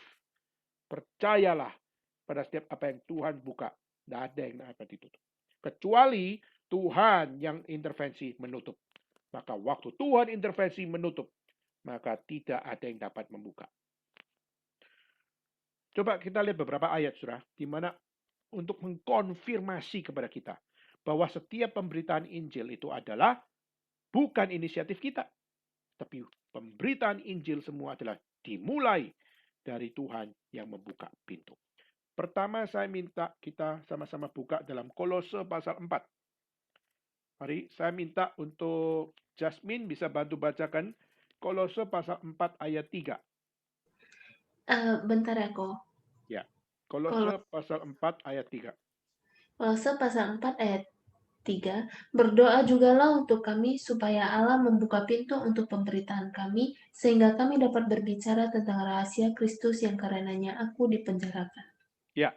Percayalah pada setiap apa yang Tuhan buka. Tidak ada yang dapat ditutup. Kecuali Tuhan yang intervensi menutup. Maka waktu Tuhan intervensi menutup, maka tidak ada yang dapat membuka. Coba kita lihat beberapa ayat, saudara, di mana untuk mengkonfirmasi kepada kita bahwa setiap pemberitaan Injil itu adalah bukan inisiatif kita. Tapi pemberitaan Injil semua adalah dimulai dari Tuhan yang membuka pintu. Pertama saya minta kita sama-sama buka dalam Kolose pasal 4. Mari saya minta untuk Jasmine bisa bantu bacakan Kolose pasal 4 ayat 3. Bentar ya, Ko. Ya. Kolose pasal 4 ayat 3. Kolose pasal 4 ayat 3, berdoa jugalah untuk kami supaya Allah membuka pintu untuk pemberitaan kami, sehingga kami dapat berbicara tentang rahasia Kristus yang karenanya aku dipenjarakan. Ya,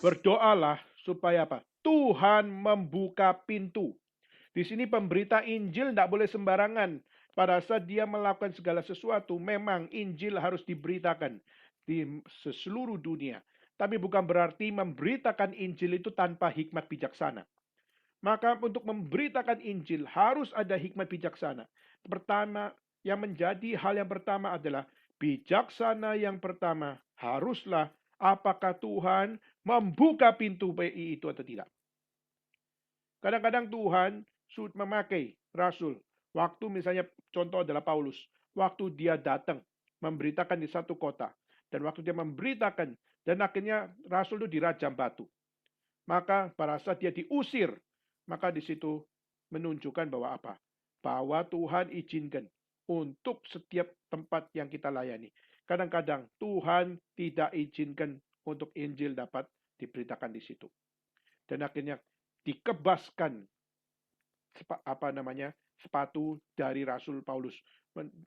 berdoalah supaya apa? Tuhan membuka pintu. Di sini pemberita Injil tidak boleh sembarangan. Pada saat dia melakukan segala sesuatu, memang Injil harus diberitakan di seluruh dunia. Tapi bukan berarti memberitakan Injil itu tanpa hikmat bijaksana. Maka untuk memberitakan Injil harus ada hikmat bijaksana. Pertama, yang menjadi hal yang pertama adalah bijaksana yang pertama haruslah apakah Tuhan membuka pintu PI itu atau tidak. Kadang-kadang Tuhan sudah memakai rasul. Waktu misalnya contoh adalah Paulus. Waktu dia datang memberitakan di satu kota. Dan waktu dia memberitakan dan akhirnya rasul itu dirajam batu. Maka pada saat dia diusir, maka di situ menunjukkan bahwa apa? Bahwa Tuhan izinkan untuk setiap tempat yang kita layani. Kadang-kadang Tuhan tidak izinkan untuk Injil dapat diberitakan di situ. Dan akhirnya dikebaskan sepatu dari Rasul Paulus,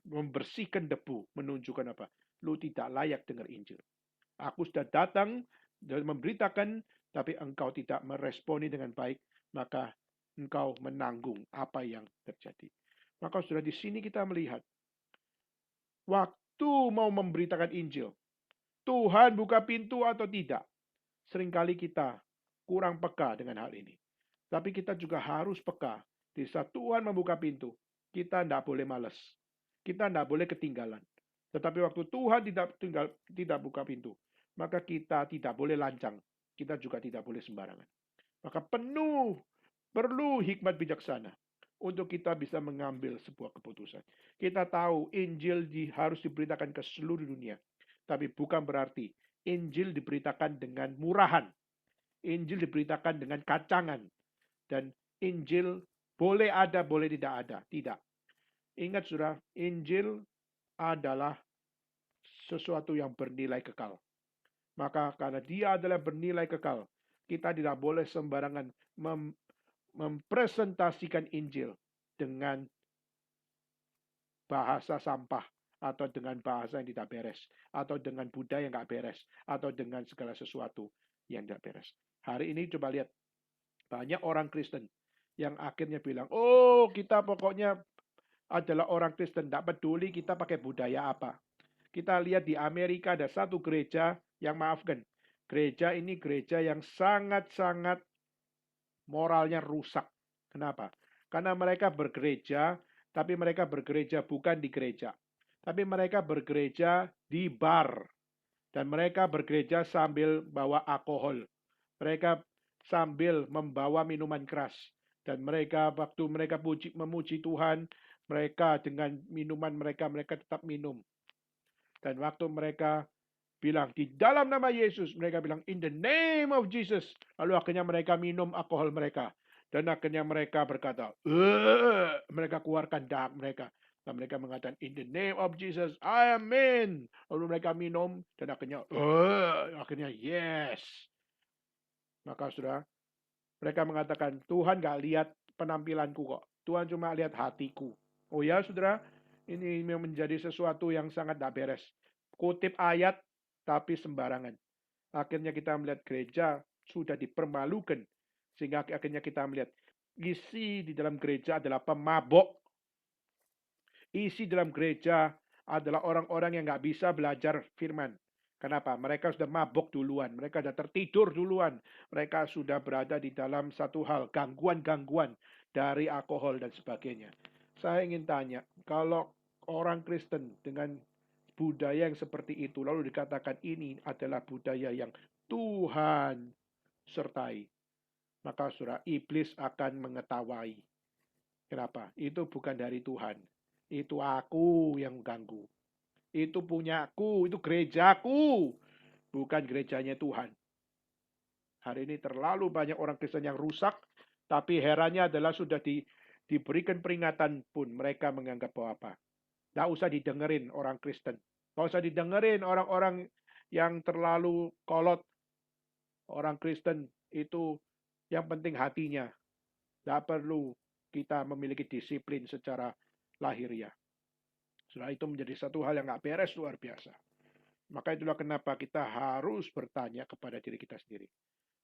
membersihkan debu, menunjukkan apa? Lu tidak layak dengar Injil. Aku sudah datang dan memberitakan, tapi engkau tidak meresponi dengan baik, maka engkau menanggung apa yang terjadi. Maka sudah di sini kita melihat, waktu mau memberitakan Injil, Tuhan buka pintu atau tidak. Seringkali kita kurang peka dengan hal ini. Tapi kita juga harus peka. Di saat Tuhan membuka pintu, kita tidak boleh malas. Kita tidak boleh ketinggalan. Tetapi waktu Tuhan tidak buka pintu, maka kita tidak boleh lancang. Kita juga tidak boleh sembarangan. Maka perlu hikmat bijaksana untuk kita bisa mengambil sebuah keputusan. Kita tahu Injil harus diberitakan ke seluruh dunia. Tapi bukan berarti Injil diberitakan dengan murahan. Injil diberitakan dengan kacangan. Dan Injil boleh ada, boleh tidak ada. Tidak. Ingat saudara, Injil adalah sesuatu yang bernilai kekal. Maka karena dia adalah bernilai kekal, kita tidak boleh sembarangan mempresentasikan Injil dengan bahasa sampah, atau dengan bahasa yang tidak beres, atau dengan budaya yang tidak beres, atau dengan segala sesuatu yang tidak beres. Hari ini coba lihat, banyak orang Kristen yang akhirnya bilang, oh kita pokoknya adalah orang Kristen, tidak peduli kita pakai budaya apa. Kita lihat di Amerika ada satu gereja yang maafkan. Gereja ini gereja yang sangat-sangat moralnya rusak. Kenapa? Karena mereka bergereja, tapi mereka bergereja bukan di gereja. Tapi mereka bergereja di bar. Dan mereka bergereja sambil bawa alkohol. Mereka sambil membawa minuman keras. Dan mereka waktu mereka memuji Tuhan, mereka dengan minuman mereka tetap minum. Dan waktu mereka bilang di dalam nama Yesus, mereka bilang in the name of Jesus. Lalu akhirnya mereka minum alkohol mereka. Dan akhirnya mereka berkata, mereka keluarkan dahak mereka. Dan mereka mengatakan, in the name of Jesus, amen. Lalu mereka minum, dan akhirnya yes. Maka saudara, mereka mengatakan, Tuhan gak lihat penampilanku kok. Tuhan cuma lihat hatiku. Oh ya saudara, ini menjadi sesuatu yang sangat tak beres. Kutip ayat, tapi sembarangan. Akhirnya kita melihat gereja sudah dipermalukan. Sehingga akhirnya kita melihat isi di dalam gereja adalah pemabok. Isi dalam gereja adalah orang-orang yang nggak bisa belajar firman. Kenapa? Mereka sudah mabok duluan. Mereka sudah tertidur duluan. Mereka sudah berada di dalam satu hal, gangguan-gangguan dari alkohol dan sebagainya. Saya ingin tanya, kalau orang Kristen dengan budaya yang seperti itu, lalu dikatakan ini adalah budaya yang Tuhan sertai, maka surah iblis akan mengetahui. Kenapa? Itu bukan dari Tuhan. Itu aku yang ganggu. Itu punyaku, itu gerejaku. Bukan gerejanya Tuhan. Hari ini terlalu banyak orang Kristen yang rusak, tapi herannya adalah sudah diberikan peringatan pun mereka menganggap bahwa apa? Tidak usah didengerin orang Kristen. Tidak usah didengerin orang-orang yang terlalu kolot. Orang Kristen itu yang penting hatinya. Tidak perlu kita memiliki disiplin secara lahiriah. Setelah itu menjadi satu hal yang nggak beres luar biasa. Maka itulah kenapa kita harus bertanya kepada diri kita sendiri.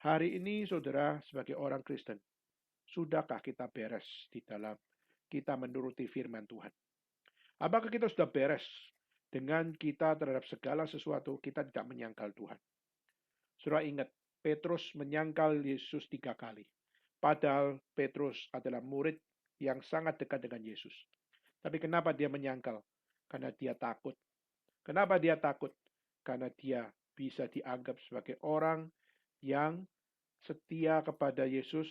Hari ini saudara sebagai orang Kristen, sudahkah kita beres di dalam kita menuruti firman Tuhan? Apakah kita sudah beres dengan kita terhadap segala sesuatu kita tidak menyangkal Tuhan? Saudara ingat, Petrus menyangkal Yesus 3 kali. Padahal Petrus adalah murid yang sangat dekat dengan Yesus. Tapi kenapa dia menyangkal? Karena dia takut. Kenapa dia takut? Karena dia bisa dianggap sebagai orang yang setia kepada Yesus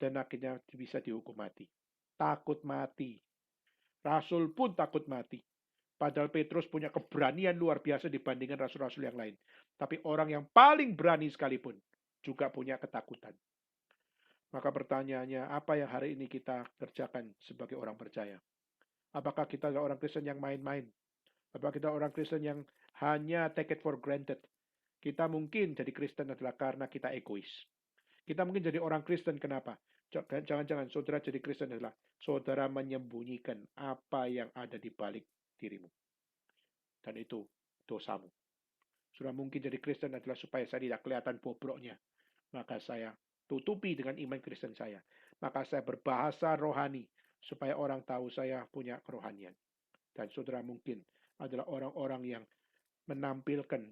dan akhirnya bisa dihukum mati. Takut mati. Rasul pun takut mati. Padahal Petrus punya keberanian luar biasa dibandingkan rasul-rasul yang lain. Tapi orang yang paling berani sekalipun juga punya ketakutan. Maka pertanyaannya, apa yang hari ini kita kerjakan sebagai orang percaya? Apakah kita adalah orang Kristen yang main-main? Apakah kita orang Kristen yang hanya take it for granted? Kita mungkin jadi Kristen adalah karena kita egois. Kita mungkin jadi orang Kristen kenapa? Jangan-jangan saudara jadi Kristen adalah saudara menyembunyikan apa yang ada di balik dirimu. Dan itu dosamu. Saudara mungkin jadi Kristen adalah supaya saya tidak kelihatan bobroknya. Maka saya tutupi dengan iman Kristen saya. Maka saya berbahasa rohani supaya orang tahu saya punya kerohanian. Dan saudara mungkin adalah orang-orang yang menampilkan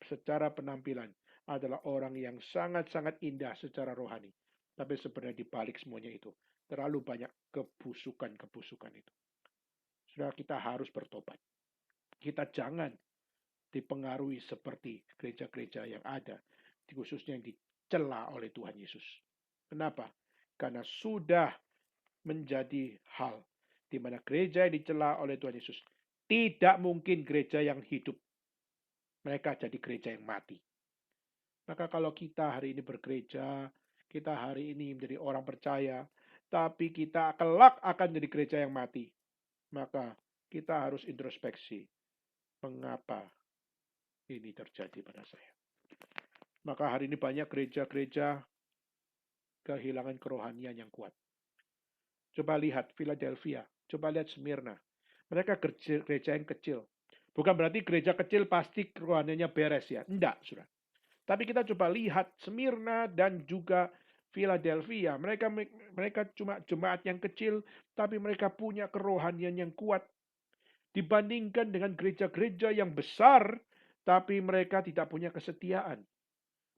secara penampilan adalah orang yang sangat-sangat indah secara rohani. Tapi sebenarnya di balik semuanya itu terlalu banyak kebusukan-kebusukan itu. Saudara, kita harus bertobat. Kita jangan dipengaruhi seperti gereja-gereja yang ada, khususnya yang dicela oleh Tuhan Yesus. Kenapa? Karena sudah menjadi hal di mana gereja yang dicela oleh Tuhan Yesus tidak mungkin gereja yang hidup. Mereka jadi gereja yang mati. Maka kalau kita hari ini bergereja, kita hari ini menjadi orang percaya, tapi kita kelak akan jadi gereja yang mati, maka kita harus introspeksi. Mengapa ini terjadi pada saya? Maka hari ini banyak gereja-gereja kehilangan kerohanian yang kuat. Coba lihat Philadelphia, coba lihat Smyrna. Mereka gereja yang kecil. Bukan berarti gereja kecil pasti kerohaniannya beres ya. Enggak, saudara. Tapi kita coba lihat Smyrna dan juga Philadelphia. Mereka cuma jemaat yang kecil, tapi mereka punya kerohanian yang kuat. Dibandingkan dengan gereja-gereja yang besar, tapi mereka tidak punya kesetiaan.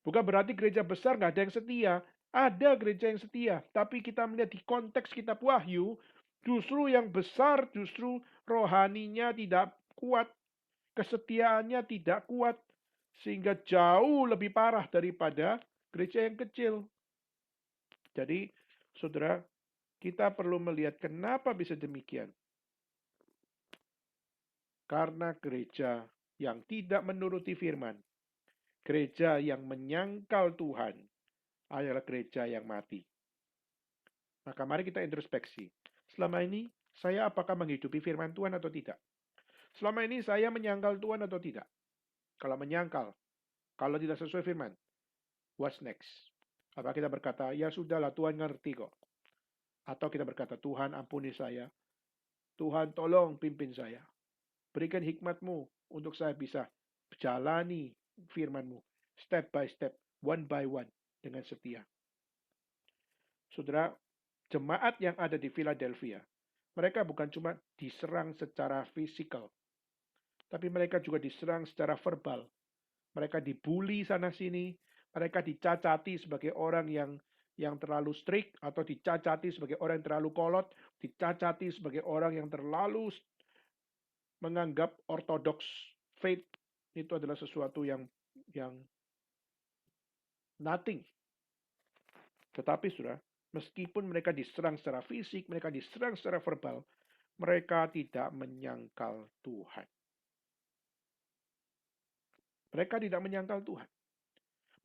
Bukan berarti gereja besar nggak ada yang setia. Ada gereja yang setia. Tapi kita melihat di konteks kitab Wahyu, justru yang besar justru rohaninya tidak kuat. Kesetiaannya tidak kuat. Sehingga jauh lebih parah daripada gereja yang kecil. Jadi, saudara, kita perlu melihat kenapa bisa demikian. Karena gereja yang tidak menuruti firman, gereja yang menyangkal Tuhan adalah gereja yang mati. Maka mari kita introspeksi. Selama ini, saya apakah menghidupi firman Tuhan atau tidak? Selama ini saya menyangkal Tuhan atau tidak? Kalau menyangkal, kalau tidak sesuai firman, what's next? Apa kita berkata, ya sudahlah Tuhan ngerti kok. Atau kita berkata, Tuhan ampuni saya. Tuhan tolong pimpin saya. Berikan hikmat-Mu untuk saya bisa jalani firman-Mu. Step by step, one by one, dengan setia. Saudara, jemaat yang ada di Philadelphia, mereka bukan cuma diserang secara fisikal, tapi mereka juga diserang secara verbal. Mereka dibully sana-sini, mereka dicacati sebagai orang yang terlalu strict, atau dicacati sebagai orang yang terlalu kolot, dicacati sebagai orang yang terlalu menganggap ortodoks faith itu adalah sesuatu yang nothing. Tetapi saudara, meskipun mereka diserang secara fisik, mereka diserang secara verbal, mereka tidak menyangkal Tuhan. Mereka tidak menyangkal Tuhan.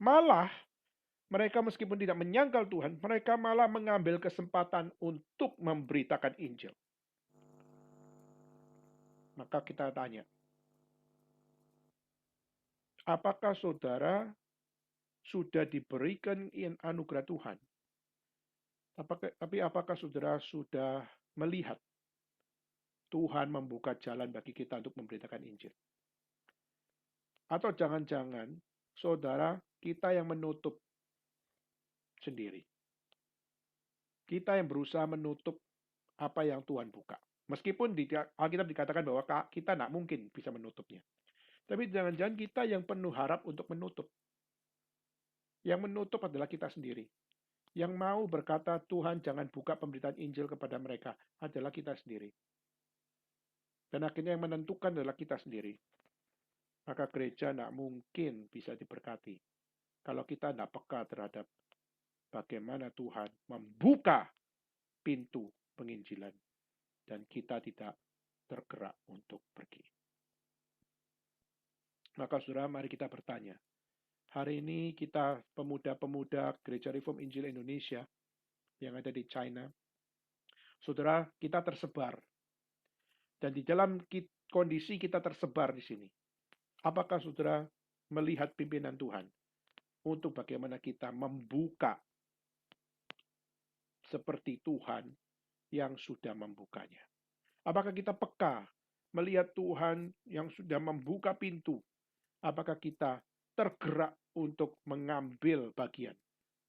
Malah, mereka meskipun tidak menyangkal Tuhan, mereka malah mengambil kesempatan untuk memberitakan Injil. Maka kita tanya, apakah saudara sudah diberikan anugerah Tuhan. Tapi apakah saudara sudah melihat Tuhan membuka jalan bagi kita untuk memberitakan Injil? Atau jangan-jangan saudara kita yang menutup sendiri. Kita yang berusaha menutup apa yang Tuhan buka. Meskipun di Alkitab dikatakan bahwa kita tidak mungkin bisa menutupnya. Tapi jangan-jangan kita yang penuh harap untuk menutup. Yang menutup adalah kita sendiri. Yang mau berkata, Tuhan jangan buka pemberitaan Injil kepada mereka, adalah kita sendiri. Dan akhirnya yang menentukan adalah kita sendiri. Maka gereja tidak mungkin bisa diberkati kalau kita tidak peka terhadap bagaimana Tuhan membuka pintu penginjilan dan kita tidak tergerak untuk pergi. Maka saudara, mari kita bertanya. Hari ini kita pemuda-pemuda Gereja Reform Injil Indonesia yang ada di China, saudara, kita tersebar. Dan di dalam kondisi kita tersebar di sini, apakah saudara melihat pimpinan Tuhan untuk bagaimana kita membuka seperti Tuhan yang sudah membukanya? Apakah kita peka melihat Tuhan yang sudah membuka pintu? Apakah kita tergerak untuk mengambil bagian?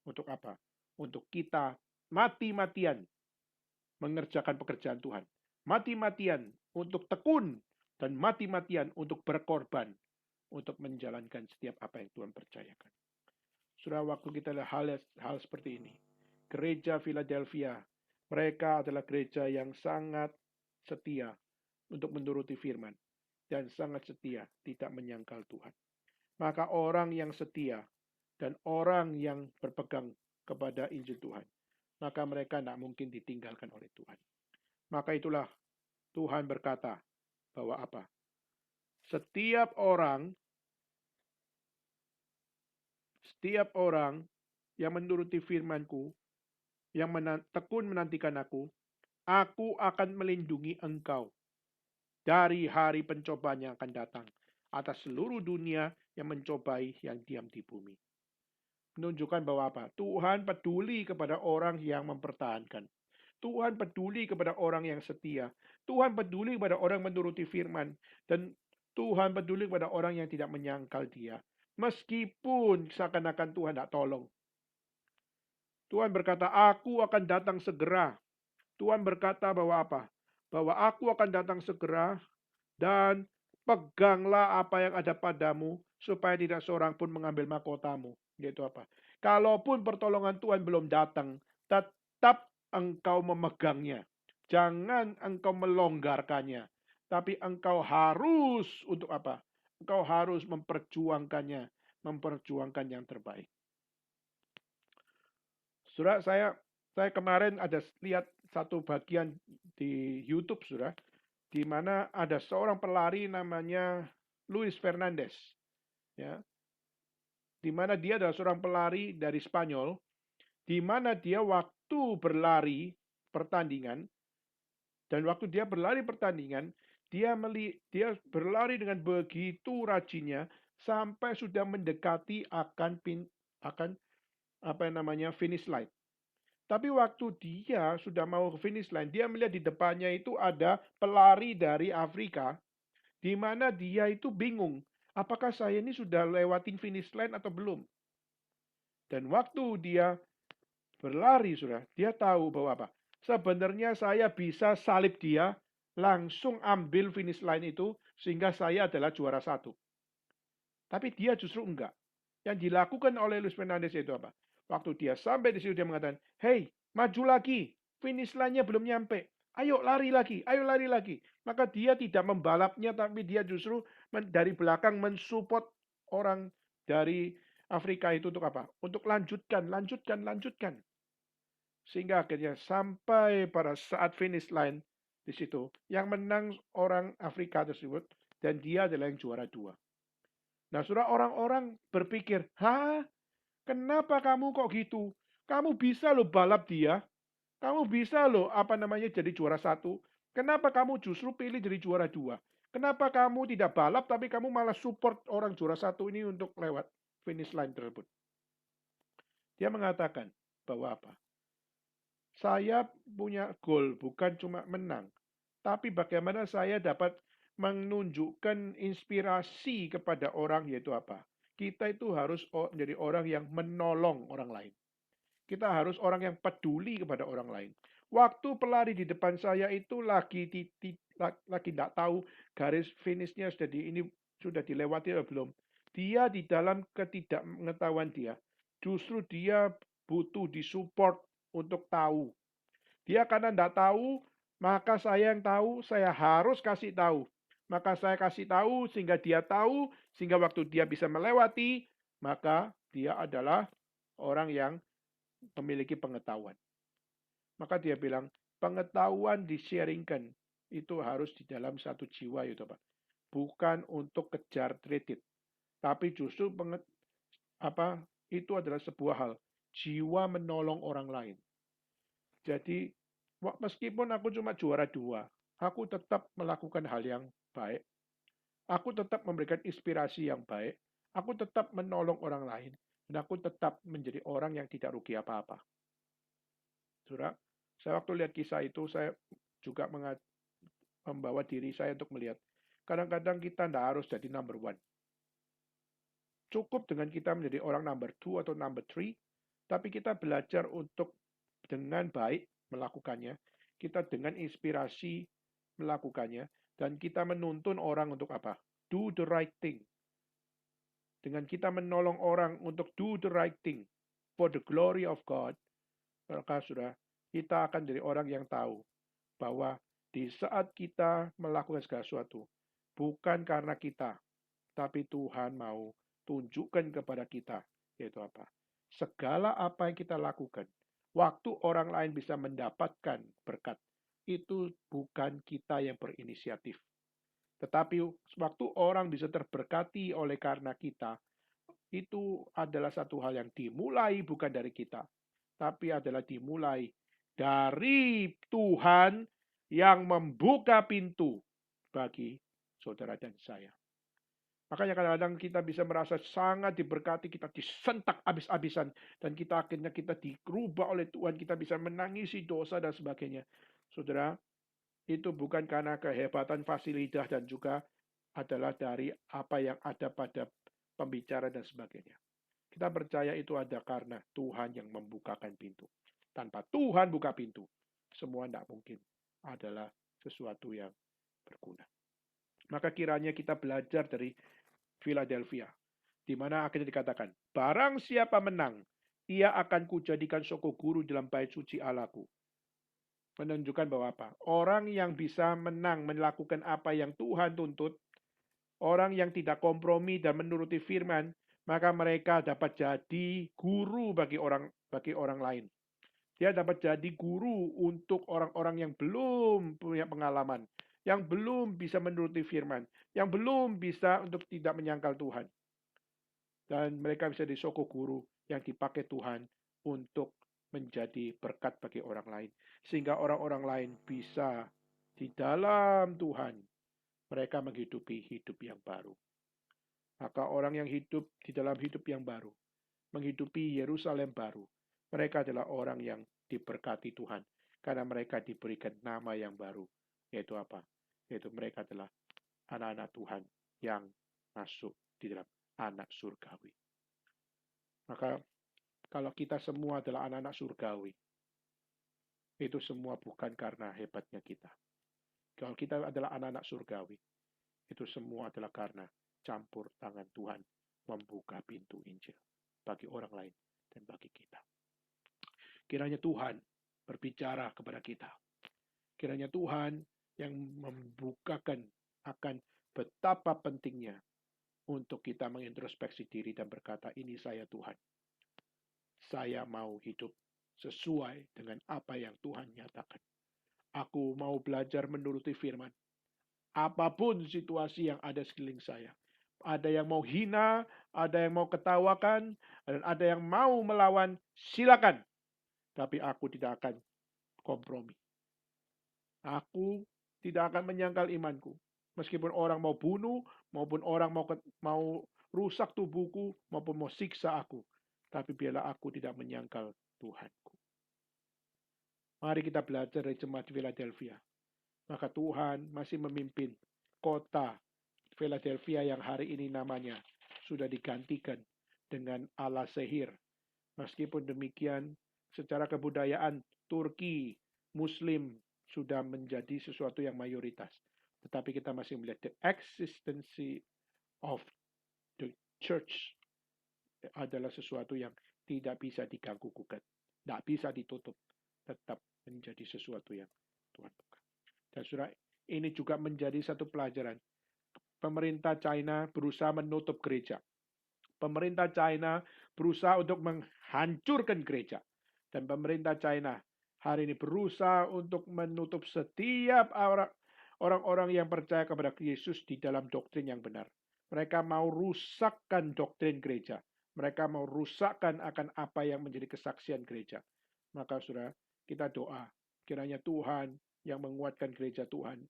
Untuk apa? Untuk kita mati-matian mengerjakan pekerjaan Tuhan. Mati-matian untuk tekun dan mati-matian untuk berkorban untuk menjalankan setiap apa yang Tuhan percayakan. Saudara, waktu kita lihat hal seperti ini, Gereja Philadelphia, mereka adalah gereja yang sangat setia untuk menuruti firman dan sangat setia tidak menyangkal Tuhan. Maka orang yang setia dan orang yang berpegang kepada Injil Tuhan, maka mereka tidak mungkin ditinggalkan oleh Tuhan. Maka itulah Tuhan berkata bahwa apa? Setiap orang yang menuruti firman-Ku, yang tekun menantikan Aku akan melindungi engkau dari hari pencobaan yang akan datang atas seluruh dunia yang mencobai yang diam di bumi. Menunjukkan bahwa apa? Tuhan peduli kepada orang yang mempertahankan. Tuhan peduli kepada orang yang setia. Tuhan peduli kepada orang menuruti firman. Dan Tuhan peduli kepada orang yang tidak menyangkal Dia. Meskipun seakan-akan Tuhan tidak tolong. Tuhan berkata, aku akan datang segera. Tuhan berkata bahwa apa? Bahwa aku akan datang segera dan peganglah apa yang ada padamu supaya tidak seorang pun mengambil mahkotamu. Yaitu apa? Kalaupun pertolongan Tuhan belum datang, tetap engkau memegangnya. Jangan engkau melonggarkannya. Tapi engkau harus untuk apa? Engkau harus memperjuangkannya. Memperjuangkan yang terbaik. Saudara, saya kemarin ada lihat satu bagian di YouTube, saudara, di mana ada seorang pelari namanya Luis Fernandez, ya, di mana dia adalah seorang pelari dari Spanyol, di mana dia waktu berlari pertandingan, dan waktu dia berlari pertandingan, dia berlari dengan begitu rajinnya sampai sudah mendekati akan finish line. Tapi waktu dia sudah mau ke finish line, dia melihat di depannya itu ada pelari dari Afrika, di mana dia itu bingung, apakah saya ini sudah lewatin finish line atau belum? Dan waktu dia berlari, sudah, dia tahu bahwa apa? Sebenarnya saya bisa salib dia, langsung ambil finish line itu, sehingga saya adalah juara satu. Tapi dia justru enggak. Yang dilakukan oleh Luis Fernandez itu apa? Waktu dia sampai di situ dia mengatakan, hey, maju lagi, finish line-nya belum nyampe. Ayo lari lagi, ayo lari lagi. Maka dia tidak membalapnya, tapi dia justru dari belakang mensupport orang dari Afrika itu untuk apa? Untuk lanjutkan. Sehingga akhirnya sampai pada saat finish line di situ, yang menang orang Afrika tersebut, dan dia adalah yang juara 2. Nah, saudara, orang-orang berpikir, kenapa kamu kok gitu? Kamu bisa loh balap dia. Kamu bisa loh jadi juara 1. Kenapa kamu justru pilih jadi juara 2? Kenapa kamu tidak balap tapi kamu malah support orang juara 1 ini untuk lewat finish line tersebut? Dia mengatakan bahwa apa? Saya punya goal, bukan cuma menang. Tapi bagaimana saya dapat menunjukkan inspirasi kepada orang, yaitu apa? Kita itu harus menjadi orang yang menolong orang lain. Kita harus orang yang peduli kepada orang lain. Waktu pelari di depan saya itu lagi tidak tahu garis finishnya sudah dilewati atau belum. Dia di dalam ketidakmengetahuan dia, justru dia butuh disupport untuk tahu. Dia karena tidak tahu, maka saya yang tahu, saya harus kasih tahu. Maka saya kasih tahu sehingga dia tahu, sehingga waktu dia bisa melewati, maka dia adalah orang yang memiliki pengetahuan. Maka dia bilang, pengetahuan di-sharingkan. Itu harus di dalam satu jiwa, itu Pak. Bukan untuk kejar kredit. Tapi justru itu adalah sebuah hal. Jiwa menolong orang lain. Jadi, meskipun aku cuma juara 2, aku tetap melakukan hal yang baik. Aku tetap memberikan inspirasi yang baik. Aku tetap menolong orang lain. Dan aku tetap menjadi orang yang tidak rugi apa-apa. Saudara, saya waktu lihat kisah itu, saya juga membawa diri saya untuk melihat. Kadang-kadang kita tidak harus jadi number one. Cukup dengan kita menjadi orang number two atau number three, tapi kita belajar untuk dengan baik melakukannya. Kita dengan inspirasi melakukannya. Dan kita menuntun orang untuk apa? Do the right thing. Dengan kita menolong orang untuk do the right thing for the glory of God, maka sudah kita akan jadi orang yang tahu bahwa di saat kita melakukan segala sesuatu, bukan karena kita, tapi Tuhan mau tunjukkan kepada kita, yaitu apa? Segala apa yang kita lakukan, waktu orang lain bisa mendapatkan berkat, itu bukan kita yang berinisiatif. Tetapi waktu orang bisa terberkati oleh karena kita, itu adalah satu hal yang dimulai bukan dari kita, tapi adalah dimulai dari Tuhan yang membuka pintu bagi saudara dan saya. Makanya kadang-kadang kita bisa merasa sangat diberkati, kita disentak habis-habisan, dan akhirnya kita dirubah oleh Tuhan, kita bisa menangisi dosa dan sebagainya. Saudara, itu bukan karena kehebatan fasilitas dan juga adalah dari apa yang ada pada pembicara dan sebagainya. Kita percaya itu ada karena Tuhan yang membukakan pintu. Tanpa Tuhan buka pintu, semua tidak mungkin adalah sesuatu yang berguna. Maka kiranya kita belajar dari Philadelphia, di mana akhirnya dikatakan, barang siapa menang, ia akan kujadikan soko guru dalam bait suci Allahku. Menunjukkan bahwa apa? Orang yang bisa menang melakukan apa yang Tuhan tuntut, orang yang tidak kompromi dan menuruti firman, maka mereka dapat jadi guru bagi orang lain. Dia dapat jadi guru untuk orang-orang yang belum punya pengalaman, yang belum bisa menuruti firman, yang belum bisa untuk tidak menyangkal Tuhan. Dan mereka bisa disoko guru yang dipakai Tuhan untuk menjadi berkat bagi orang lain. Sehingga orang-orang lain bisa di dalam Tuhan, mereka menghidupi hidup yang baru. Maka orang yang hidup di dalam hidup yang baru, menghidupi Yerusalem baru, mereka adalah orang yang diberkati Tuhan. Karena mereka diberikan nama yang baru. Yaitu apa? Yaitu mereka adalah anak-anak Tuhan yang masuk di dalam anak surgawi. Maka kalau kita semua adalah anak-anak surgawi, itu semua bukan karena hebatnya kita. Kalau kita adalah anak-anak surgawi, itu semua adalah karena campur tangan Tuhan membuka pintu Injil bagi orang lain dan bagi kita. Kiranya Tuhan berbicara kepada kita. Kiranya Tuhan yang membukakan akan betapa pentingnya untuk kita mengintrospeksi diri dan berkata, ini saya Tuhan. Saya mau hidup sesuai dengan apa yang Tuhan nyatakan. Aku mau belajar menuruti firman. Apapun situasi yang ada sekeliling saya. Ada yang mau hina, ada yang mau ketawakan, dan ada yang mau melawan, silakan. Tapi aku tidak akan kompromi. Aku tidak akan menyangkal imanku. Meskipun orang mau bunuh, maupun orang mau rusak tubuhku, maupun mau siksa aku. tapi biarlah aku tidak menyangkal Tuhanku. Mari kita belajar dari jemaat Philadelphia. Maka Tuhan masih memimpin kota Philadelphia yang hari ini namanya sudah digantikan dengan Allah Sehir. Meskipun demikian, secara kebudayaan Turki, Muslim sudah menjadi sesuatu yang mayoritas. Tetapi kita masih melihat the existence of the church adalah sesuatu yang tidak bisa diganggu gugat, tidak bisa ditutup, tetap menjadi sesuatu yang Tuhan buka. Dan saudara, ini juga menjadi satu pelajaran. Pemerintah China berusaha menutup gereja. Pemerintah China berusaha untuk menghancurkan gereja. Dan pemerintah China hari ini berusaha untuk menutup setiap orang-orang yang percaya kepada Yesus di dalam doktrin yang benar. Mereka mau rusakkan doktrin gereja. Mereka mau rusakkan akan apa yang menjadi kesaksian gereja. Maka saudara, kita doa. Kiranya Tuhan yang menguatkan gereja Tuhan.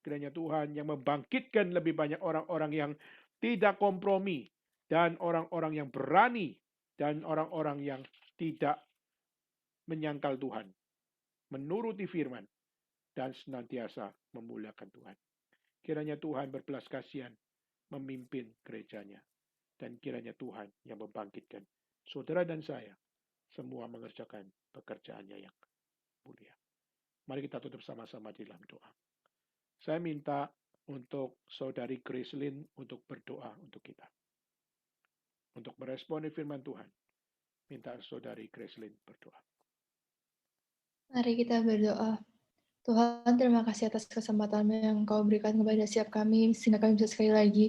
Kiranya Tuhan yang membangkitkan lebih banyak orang-orang yang tidak kompromi. Dan orang-orang yang berani. Dan orang-orang yang tidak menyangkal Tuhan. Menuruti firman. Dan senantiasa memuliakan Tuhan. Kiranya Tuhan berbelas kasihan memimpin gerejanya. Dan kiranya Tuhan yang membangkitkan saudara dan saya semua mengerjakan pekerjaannya yang mulia. Mari kita tutup sama-sama di dalam doa. Saya minta untuk saudari Gracelyn untuk berdoa untuk kita. Untuk meresponi firman Tuhan, minta saudari Gracelyn berdoa. Mari kita berdoa. Tuhan, terima kasih atas kesempatan yang Kau berikan kepada setiap kami, sehingga kami bisa sekali lagi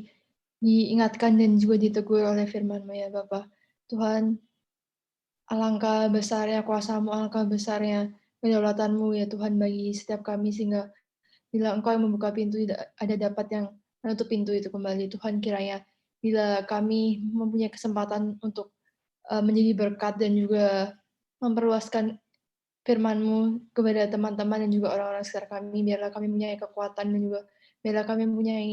diingatkan dan juga ditegur oleh firman-Mu ya Bapa. Tuhan, alangkah besarnya kuasa-Mu, alangkah besarnya kedaulatan-Mu ya Tuhan bagi setiap kami, sehingga bila Engkau yang membuka pintu, ada dapat yang menutup pintu itu kembali. Tuhan, kiranya bila kami mempunyai kesempatan untuk menjadi berkat dan juga memperluaskan firman-Mu kepada teman-teman dan juga orang-orang sekitar kami, biarlah kami mempunyai kekuatan dan juga biarlah kami mempunyai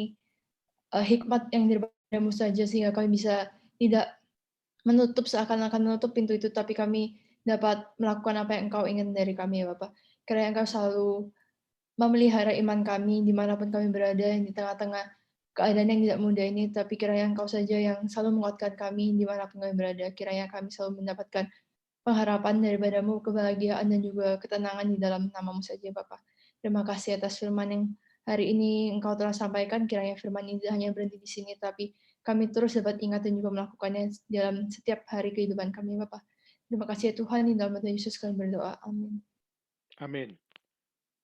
hikmat yang daripada-Mu saja, sehingga kami bisa tidak menutup seakan-akan menutup pintu itu, tapi kami dapat melakukan apa yang Engkau ingin dari kami ya Bapak. Kiranya Engkau selalu memelihara iman kami dimanapun kami berada di tengah-tengah keadaan yang tidak mudah ini, tapi kiranya Engkau saja yang selalu menguatkan kami dimanapun kami berada. Kiranya kami selalu mendapatkan pengharapan daripada-Mu, kebahagiaan dan juga ketenangan di dalam nama-Mu saja Bapa. Terima kasih atas firman yang hari ini Engkau telah sampaikan. Kiranya firman ini tidak hanya berhenti di sini, tapi kami terus dapat ingat dan juga melakukannya dalam setiap hari kehidupan kami Bapa. Terima kasih ya Tuhan, di dalam nama Yesus kami berdoa. Amin. Amin.